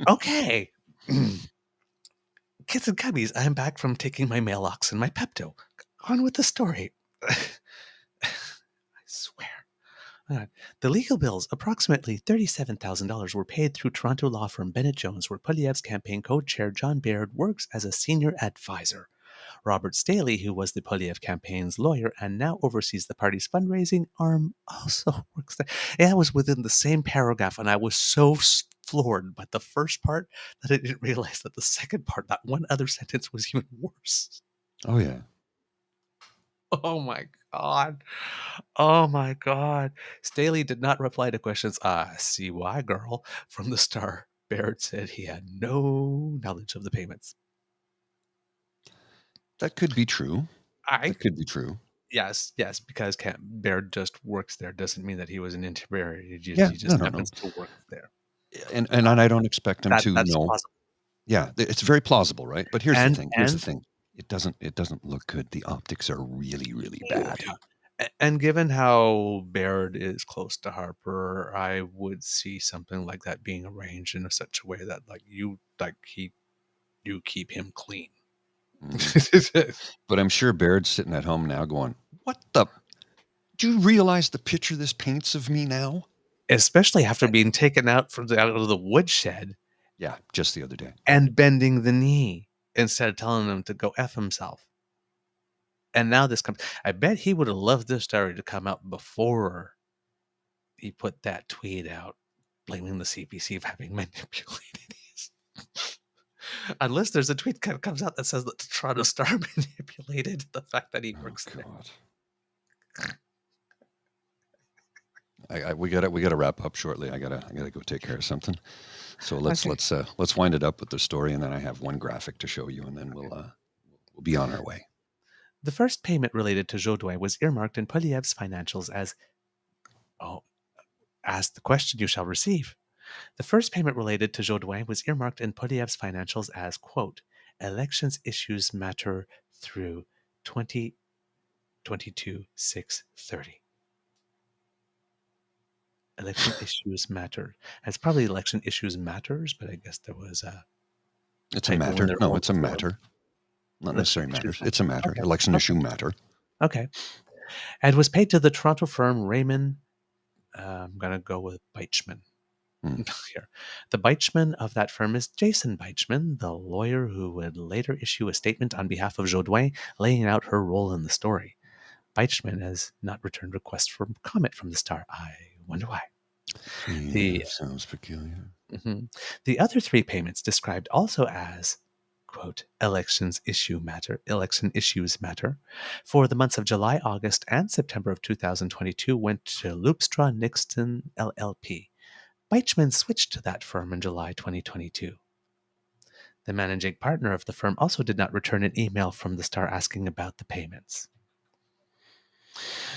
[SPEAKER 1] Okay. Kids and cubbies, I'm back from taking my Maalox and my Pepto. On with the story. I swear. The legal bills, approximately $37,000, were paid through Toronto law firm Bennett Jones, where Pudiev's campaign co-chair John Baird works as a senior advisor. Robert Staley, who was the Puliev campaign's lawyer and now oversees the party's fundraising arm, also works there. Yeah, it was within the same paragraph, and I was so floored by the first part that I didn't realize that the second part, that one other sentence, was even worse.
[SPEAKER 2] Oh, yeah.
[SPEAKER 1] Oh, my God. Oh, my God. Staley did not reply to questions, see why, girl, from the Star. Baird said he had no knowledge of the payments.
[SPEAKER 2] That could be true. That could be true.
[SPEAKER 1] Yes, because Baird just works there doesn't mean that he was an intermediary. He just happens to work there.
[SPEAKER 2] And I don't expect him to
[SPEAKER 1] That's
[SPEAKER 2] know.
[SPEAKER 1] possible.
[SPEAKER 2] Yeah, it's very plausible, right? But here's the thing. Here's the
[SPEAKER 1] And
[SPEAKER 2] thing. It doesn't look good. The optics are really, really
[SPEAKER 1] oh,
[SPEAKER 2] bad.
[SPEAKER 1] yeah. And given how Baird is close to Harper, I would see something like that being arranged in such a way that you keep him clean.
[SPEAKER 2] But I'm sure Baird's sitting at home now going, "What the? Do you realize the picture this paints of me now?"
[SPEAKER 1] Especially after being taken out out of the woodshed.
[SPEAKER 2] Yeah, just the other day.
[SPEAKER 1] And bending the knee instead of telling him to go F himself. And now this comes. I bet he would have loved this story to come out before he put that tweet out blaming the CPC of having manipulated his. Unless there's a tweet that comes out that says that the Toronto Star manipulated the fact that he works there.
[SPEAKER 2] We gotta wrap up shortly. I gotta go take care of something. So let's wind it up with the story, and then I have one graphic to show you, and then we'll be on our way.
[SPEAKER 1] The first payment related to Jodoin was earmarked in Poilievre's financials as ask the question you shall receive. The first payment related to Jodoin was earmarked in Poilievre's financials as, quote, elections issues matter through 2022-6/30. Election issues matter. It's probably election issues matters, but I guess there was a...
[SPEAKER 2] It's a matter. No, it's a matter. Not necessarily matters. It's a matter. Okay. Election issue matter.
[SPEAKER 1] Okay. And was paid to the Toronto firm Raymond... I'm going to go with Beichman. Here. The Beichman of that firm is Jason Beichman, the lawyer who would later issue a statement on behalf of Jodoin laying out her role in the story. Beichman has not returned requests for comment from the Star. I wonder why.
[SPEAKER 2] Sounds peculiar.
[SPEAKER 1] Mm-hmm. The other three payments described also as, quote, election issues matter, for the months of July, August, and September of 2022 went to Loopstra Nixon LLP. Beichman switched to that firm in July 2022. The managing partner of the firm also did not return an email from the Star asking about the payments.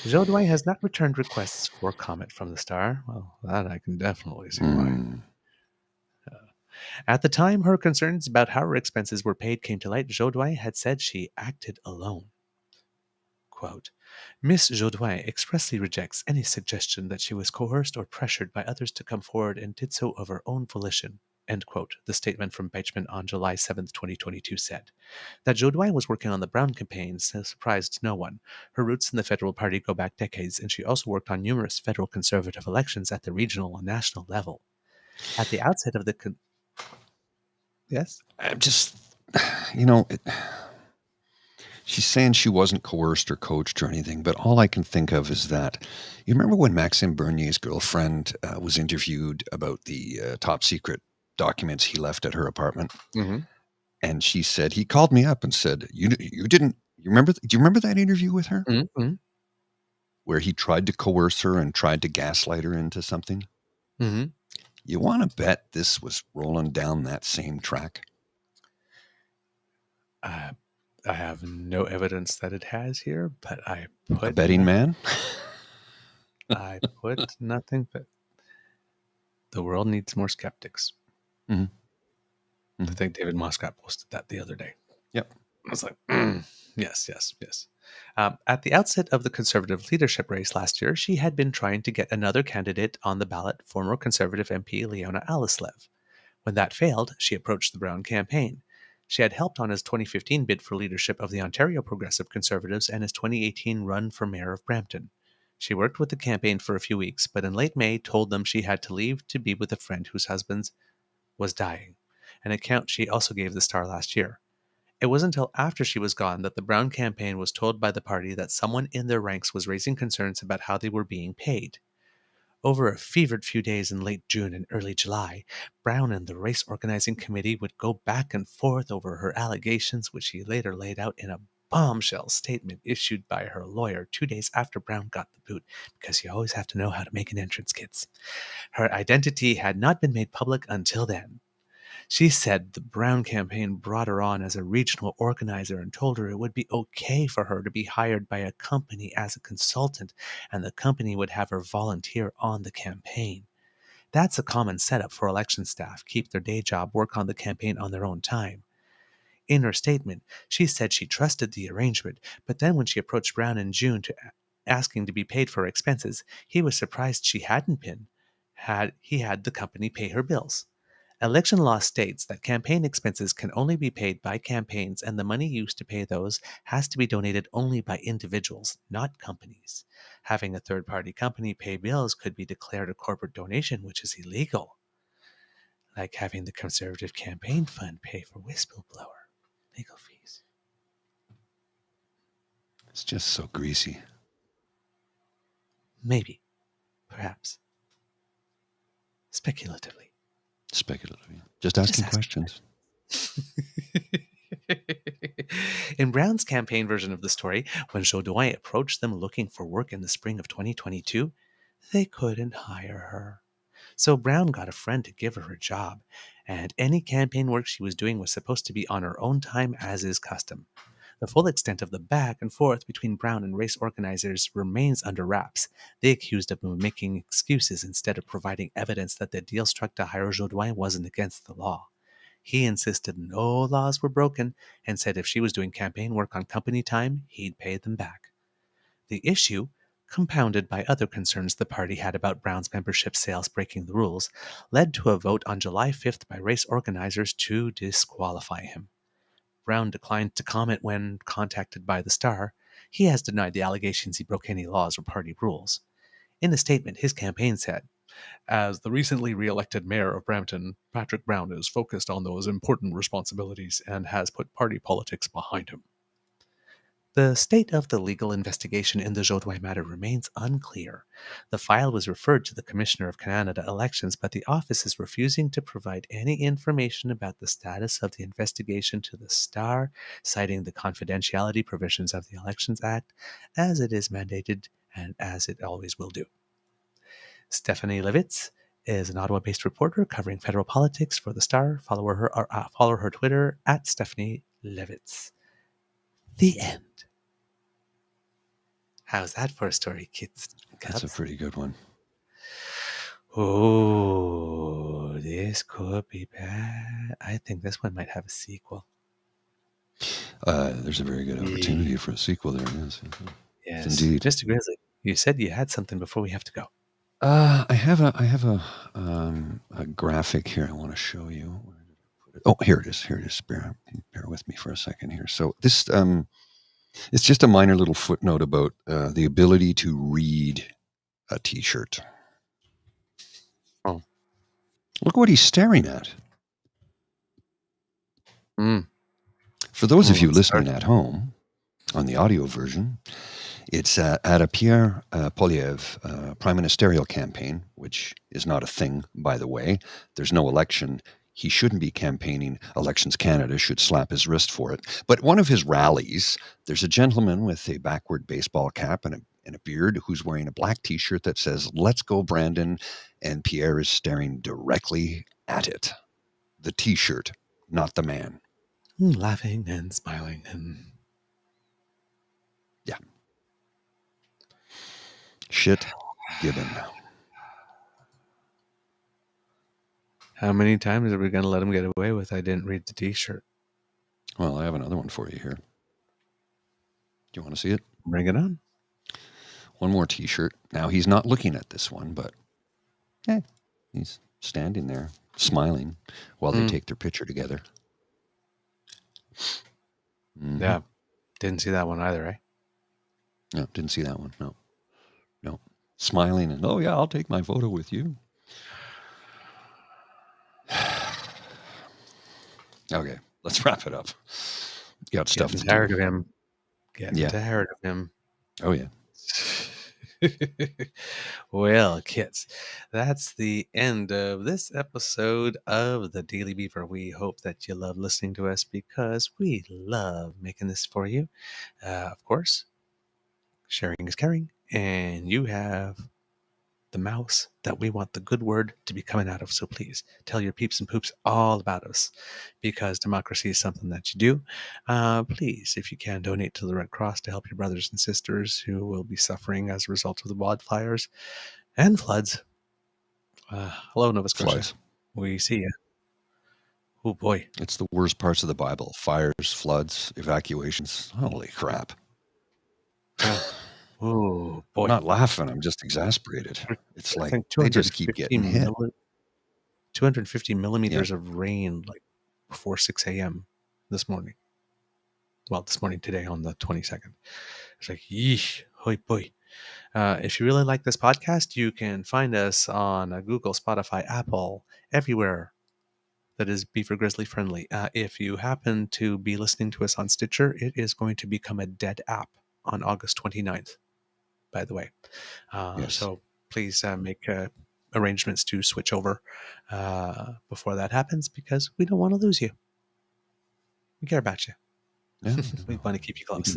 [SPEAKER 1] Jodoin has not returned requests for comment from the Star. Well, that I can definitely see why. At the time her concerns about how her expenses were paid came to light, Jodoin had said she acted alone. Quote, Miss Jodoin expressly rejects any suggestion that she was coerced or pressured by others to come forward and did so of her own volition. End quote. The statement from Beichman on July 7, 2022 said. That Jodoin was working on the Brown campaign surprised no one. Her roots in the federal party go back decades, and she also worked on numerous federal conservative elections at the regional and national level. At the outset of the... Yes?
[SPEAKER 2] I'm just, she's saying she wasn't coerced or coached or anything, but all I can think of is that, you remember when Maxime Bernier's girlfriend was interviewed about the top secret documents he left at her apartment?
[SPEAKER 1] Mm-hmm.
[SPEAKER 2] And she said, he called me up and said, do you remember that interview with her?
[SPEAKER 1] Mm-hmm.
[SPEAKER 2] Where he tried to coerce her and tried to gaslight her into something?
[SPEAKER 1] Mm-hmm.
[SPEAKER 2] You want to bet this was rolling down that same track?
[SPEAKER 1] I have no evidence that it has here, but I put...
[SPEAKER 2] A betting man?
[SPEAKER 1] I put nothing but the world needs more skeptics.
[SPEAKER 2] Mm-hmm. Mm-hmm.
[SPEAKER 1] I think David Moscott posted that the other day.
[SPEAKER 2] Yep.
[SPEAKER 1] I was like, yes. At the outset of the Conservative leadership race last year, she had been trying to get another candidate on the ballot, former Conservative MP Leona Alislev. When that failed, she approached the Brown campaign. She had helped on his 2015 bid for leadership of the Ontario Progressive Conservatives and his 2018 run for mayor of Brampton. She worked with the campaign for a few weeks, but in late May told them she had to leave to be with a friend whose husband was dying, an account she also gave the Star last year. It wasn't until after she was gone that the Brown campaign was told by the party that someone in their ranks was raising concerns about how they were being paid. Over a fevered few days in late June and early July, Brown and the race organizing committee would go back and forth over her allegations, which she later laid out in a bombshell statement issued by her lawyer 2 days after Brown got the boot, because you always have to know how to make an entrance, kids. Her identity had not been made public until then. She said the Brown campaign brought her on as a regional organizer and told her it would be okay for her to be hired by a company as a consultant, and the company would have her volunteer on the campaign. That's a common setup for election staff. Keep their day job, work on the campaign on their own time. In her statement, she said she trusted the arrangement, but then when she approached Brown in June asking to be paid for her expenses, he was surprised she hadn't been. He had the company pay her bills. Election law states that campaign expenses can only be paid by campaigns, and the money used to pay those has to be donated only by individuals, not companies. Having a third-party company pay bills could be declared a corporate donation, which is illegal. Like having the Conservative Campaign Fund pay for whistleblower legal fees.
[SPEAKER 2] It's just so greasy.
[SPEAKER 1] Maybe. Perhaps. Speculatively.
[SPEAKER 2] Just asking questions.
[SPEAKER 1] In Brown's campaign version of the story, when Jodoin approached them looking for work in the spring of 2022, they couldn't hire her. So Brown got a friend to give her a job, and any campaign work she was doing was supposed to be on her own time, as is custom. The full extent of the back and forth between Brown and race organizers remains under wraps. They accused him of making excuses instead of providing evidence that the deal struck to hire Jodoin wasn't against the law. He insisted no laws were broken and said if she was doing campaign work on company time, he'd pay them back. The issue, compounded by other concerns the party had about Brown's membership sales breaking the rules, led to a vote on July 5th by race organizers to disqualify him. Brown declined to comment when contacted by the Star. He has denied the allegations he broke any laws or party rules. In a statement, his campaign said, "As the recently re-elected mayor of Brampton, Patrick Brown is focused on those important responsibilities and has put party politics behind him." The state of the legal investigation in the Jodoin matter remains unclear. The file was referred to the Commissioner of Canada Elections, but the office is refusing to provide any information about the status of the investigation to the Star, citing the confidentiality provisions of the Elections Act, as it is mandated and as it always will do. Stephanie Levitz is an Ottawa-based reporter covering federal politics for the Star. Follow her Twitter at Stephanie Levitz. The end. How's that for a story, kids?
[SPEAKER 2] That's a pretty good one.
[SPEAKER 1] Oh, this could be bad. I think this one might have a sequel.
[SPEAKER 2] There's a very good opportunity for a sequel there.
[SPEAKER 1] Yes,
[SPEAKER 2] indeed.
[SPEAKER 1] Mr. Grizzly, you said you had something before we have to go.
[SPEAKER 2] I have a graphic here I want to show you. Oh, here it is. Bear with me for a second here. So this it's just a minor little footnote about the ability to read a T-shirt.
[SPEAKER 1] Oh,
[SPEAKER 2] look what he's staring at.
[SPEAKER 1] Mm.
[SPEAKER 2] For those of you listening at home on the audio version, it's at a Pierre Poilievre prime ministerial campaign, which is not a thing, by the way. There's no election. He shouldn't be campaigning. Elections Canada should slap his wrist for it. But one of his rallies, there's a gentleman with a backward baseball cap and a beard who's wearing a black T-shirt that says, "Let's go, Brandon," and Pierre is staring directly at it. The T-shirt, not the man.
[SPEAKER 1] Laughing and smiling and...
[SPEAKER 2] Yeah. Shit Gibbon.
[SPEAKER 1] How many times are we going to let him get away with I didn't read the T-shirt?
[SPEAKER 2] Well, I have another one for you here. Do you want to see it?
[SPEAKER 1] Bring it on.
[SPEAKER 2] One more T-shirt. Now, he's not looking at this one, but he's standing there smiling while they take their picture together. Mm-hmm.
[SPEAKER 1] Yeah. Didn't see that one either, eh?
[SPEAKER 2] No, didn't see that one. No. Smiling and, "Oh, yeah, I'll take my photo with you." Okay, let's wrap it up. You got stuff to do.
[SPEAKER 1] Tired of him. Getting tired of him.
[SPEAKER 2] Oh, yeah.
[SPEAKER 1] Well, kids, that's the end of this episode of the Daily Beaver. We hope that you love listening to us because we love making this for you. Of course, sharing is caring, and you have the mouse that we want the good word to be coming out of. So please tell your peeps and poops all about us, because democracy is something that you do. Please, if you can, donate to the Red Cross to help your brothers and sisters who will be suffering as a result of the wildfires and floods Hello, Nova Scotia.
[SPEAKER 2] Floods.
[SPEAKER 1] We see you. Oh, boy.
[SPEAKER 2] It's the worst parts of the Bible. Fires, floods, evacuations. Holy crap.
[SPEAKER 1] Oh, boy.
[SPEAKER 2] I'm not laughing. I'm just exasperated. It's
[SPEAKER 1] I
[SPEAKER 2] like
[SPEAKER 1] think
[SPEAKER 2] they just keep getting hit.
[SPEAKER 1] 250 millimeters of rain like before 6 a.m. this morning. Well, this morning today on the 22nd. It's like, yeesh, hoi boy. If you really like this podcast, you can find us on Google, Spotify, Apple, everywhere that is Beaver Grizzly friendly. If you happen to be listening to us on Stitcher, it is going to become a dead app on August 29th, by the way.
[SPEAKER 2] Yes.
[SPEAKER 1] So please make arrangements to switch over before that happens, because we don't want to lose you. We care about you.
[SPEAKER 2] Yeah,
[SPEAKER 1] We want to keep you
[SPEAKER 2] we do
[SPEAKER 1] close.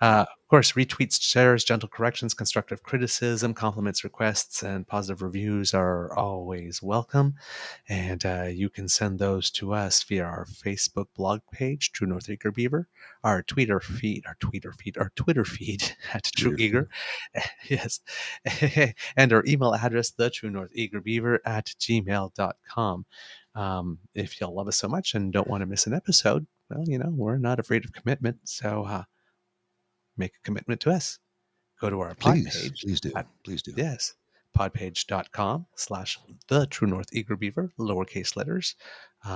[SPEAKER 2] that.
[SPEAKER 1] Of course, retweets, shares, gentle corrections, constructive criticism, compliments, requests, and positive reviews are always welcome. And you can send those to us via our Facebook blog page, True North Eager Beaver, our Twitter feed at True Eager. Yes. And our email address, the True North Eager Beaver at gmail.com. If y'all love us so much and don't want to miss an episode, well, we're not afraid of commitment. So make a commitment to us. Go to our pod page.
[SPEAKER 2] Please do. Please do.
[SPEAKER 1] Yes. podpage.com/the True North Eager Beaver, lowercase letters,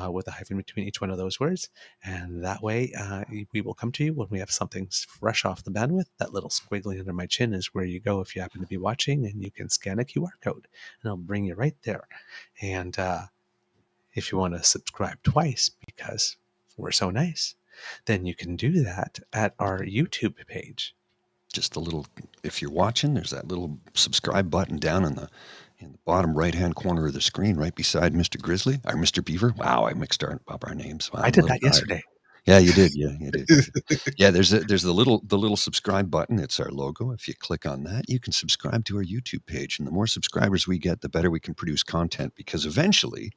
[SPEAKER 1] with a hyphen between each one of those words. And that way we will come to you when we have something fresh off the bandwidth. That little squiggly under my chin is where you go if you happen to be watching, and you can scan a QR code and it'll bring you right there. And if you want to subscribe twice because we're so nice, then you can do that at our YouTube page.
[SPEAKER 2] Just a little, if you're watching, there's that little subscribe button down in the bottom right-hand corner of the screen, right beside Mr. Grizzly or Mr. Beaver. Wow, I mixed up our names. Wow,
[SPEAKER 1] I did that yesterday.
[SPEAKER 2] Yeah, you did. Yeah, you did. Yeah, there's the little subscribe button. It's our logo. If you click on that, you can subscribe to our YouTube page. And the more subscribers we get, the better we can produce content, because eventually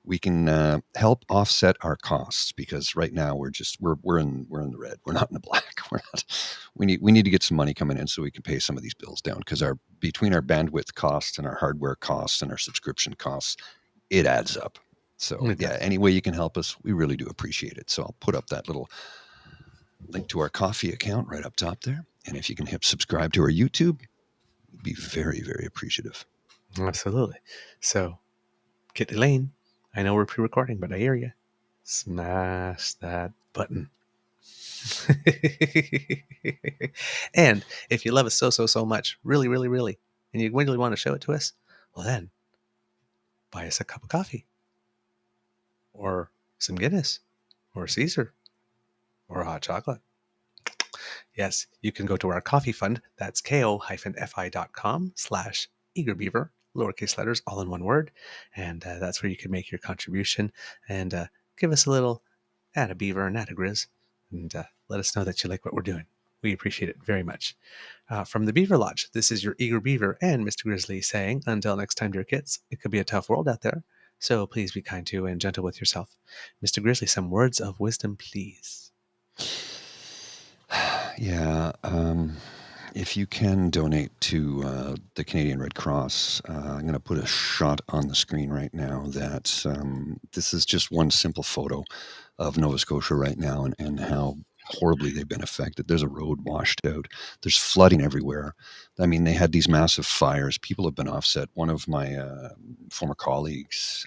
[SPEAKER 2] we can help offset our costs, because right now we're in the red. We're not in the black. We need to get some money coming in so we can pay some of these bills down, because between our bandwidth costs and our hardware costs and our subscription costs, it adds up. So yeah, any way you can help us, we really do appreciate it. So I'll put up that little link to our coffee account right up top there. And if you can hit subscribe to our YouTube, we'd be very, very appreciative.
[SPEAKER 1] Absolutely. So, Kitty Lane, I know we're pre-recording, but I hear you. Smash that button. And if you love us so much, really, really, really, and you really want to show it to us, well then, buy us a cup of coffee, or some Guinness, or Caesar, or hot chocolate. Yes, you can go to our coffee fund. That's ko-fi.com/eagerbeaver, lowercase letters, all in one word. And that's where you can make your contribution and give us a little add a beaver and add a grizz, and let us know that you like what we're doing. We appreciate it very much. From the Beaver Lodge, this is your Eager Beaver and Mr. Grizzly saying, until next time, dear kids, it could be a tough world out there, so please be kind to and gentle with yourself. Mr. Grizzly, some words of wisdom, please.
[SPEAKER 2] Yeah, if you can donate to the Canadian Red Cross, I'm going to put a shot on the screen right now that this is just one simple photo of Nova Scotia right now, and how horribly they've been affected. There's a road washed out. There's flooding everywhere. I mean, they had these massive fires. People have been offset. One of my former colleagues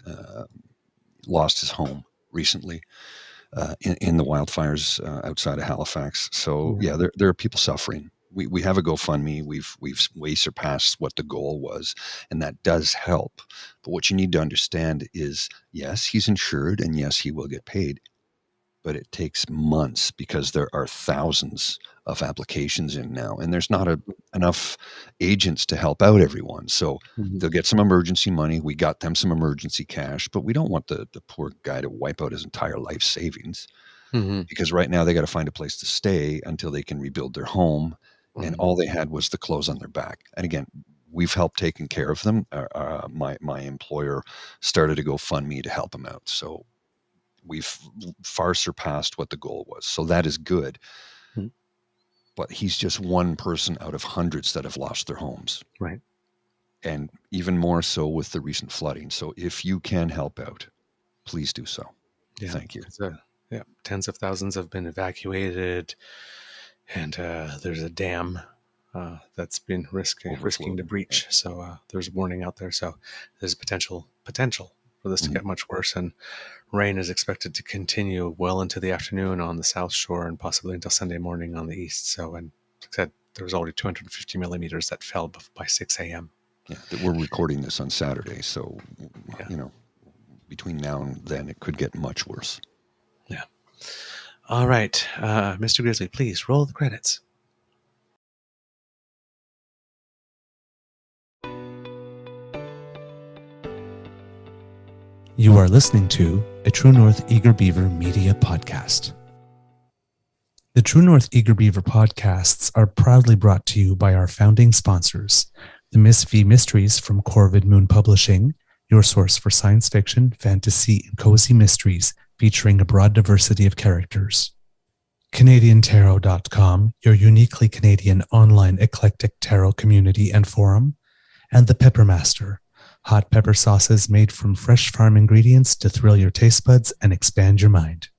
[SPEAKER 2] lost his home recently. In the wildfires outside of Halifax. So yeah, there are people suffering. We have a GoFundMe. We've way surpassed what the goal was, and that does help. But what you need to understand is, yes, he's insured, and yes, he will get paid. But it takes months, because there are thousands of applications in now, and there's not enough agents to help out everyone. So they'll get some emergency money. We got them some emergency cash, but we don't want the poor guy to wipe out his entire life savings, because right now they got to find a place to stay until they can rebuild their home. And all they had was the clothes on their back. And again, we've helped taking care of them. My employer started a GoFundMe to help them out. So we've far surpassed what the goal was. So that is good. But he's just one person out of hundreds that have lost their homes.
[SPEAKER 1] Right.
[SPEAKER 2] and even more so with the recent flooding. So if you can help out, please do so.
[SPEAKER 1] Yeah.
[SPEAKER 2] Thank you.
[SPEAKER 1] Yeah, tens of thousands have been evacuated, and there's a dam that's been risking
[SPEAKER 2] Overflowed.
[SPEAKER 1] to breach. So there's a warning out there. So there's potential for this to get much worse, and rain is expected to continue well into the afternoon on the south shore and possibly until Sunday morning on the east. So, and like I said, there was already 250 millimeters that fell by 6 a.m.
[SPEAKER 2] Yeah, we're recording this on Saturday, so
[SPEAKER 1] Yeah.
[SPEAKER 2] you know, between now and then, it could get much worse.
[SPEAKER 1] Yeah. All right, Mr. Grizzly, please roll the credits. You are listening to a True North Eager Beaver media podcast. The True North Eager Beaver podcasts are proudly brought to you by our founding sponsors, the Miss V Mysteries from Corvid Moon Publishing, your source for science fiction, fantasy, and cozy mysteries featuring a broad diversity of characters. CanadianTarot.com, your uniquely Canadian online eclectic tarot community and forum, and The Peppermaster, hot pepper sauces made from fresh farm ingredients to thrill your taste buds and expand your mind.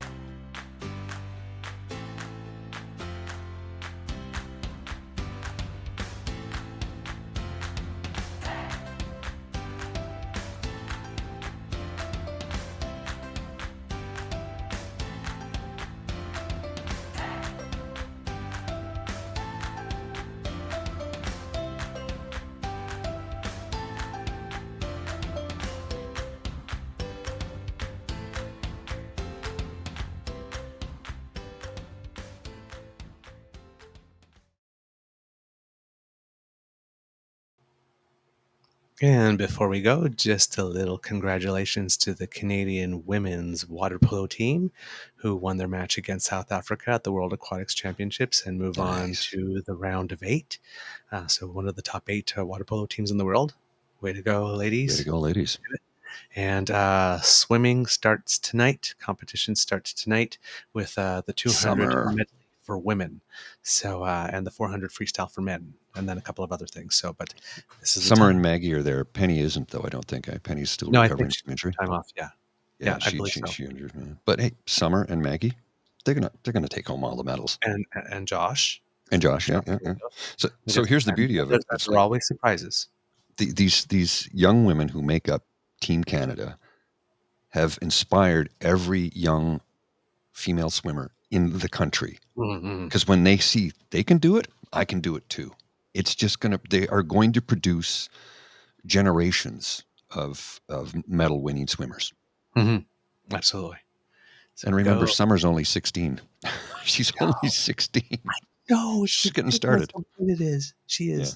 [SPEAKER 1] And before we go, just a little congratulations to the Canadian women's water polo team who won their match against South Africa at the World Aquatics Championships and move on to the round of 8. So one of the top 8 water polo teams in the world. Way to go, ladies.
[SPEAKER 2] Way to go, ladies.
[SPEAKER 1] And swimming starts tonight. Competition starts tonight with the 200 medley for women. So and the 400 freestyle for men, and then a couple of other things. So, but this is
[SPEAKER 2] Summer and Maggie are there. Penny isn't, though. I don't think. Penny's still recovering from injury.
[SPEAKER 1] Time off. Yeah, I believe so.
[SPEAKER 2] She injured me. But hey, Summer and Maggie, they're gonna take home all the medals.
[SPEAKER 1] And Josh.
[SPEAKER 2] And Josh, yeah. So here's the beauty of it.
[SPEAKER 1] That's always surprises.
[SPEAKER 2] These young women who make up Team Canada have inspired every young female swimmer in the country. Because when they see they can do it, I can do it too. It's just they are going to produce generations of medal winning swimmers.
[SPEAKER 1] Absolutely.
[SPEAKER 2] So and remember, Summer's only 16. She's only 16.
[SPEAKER 1] No,
[SPEAKER 2] she's getting started.
[SPEAKER 1] It is. She is. Yeah.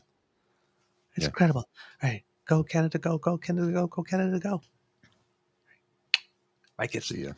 [SPEAKER 1] It's incredible. All right. Go Canada, go. Go Canada, go. Go Canada, go. Like it.
[SPEAKER 2] See ya.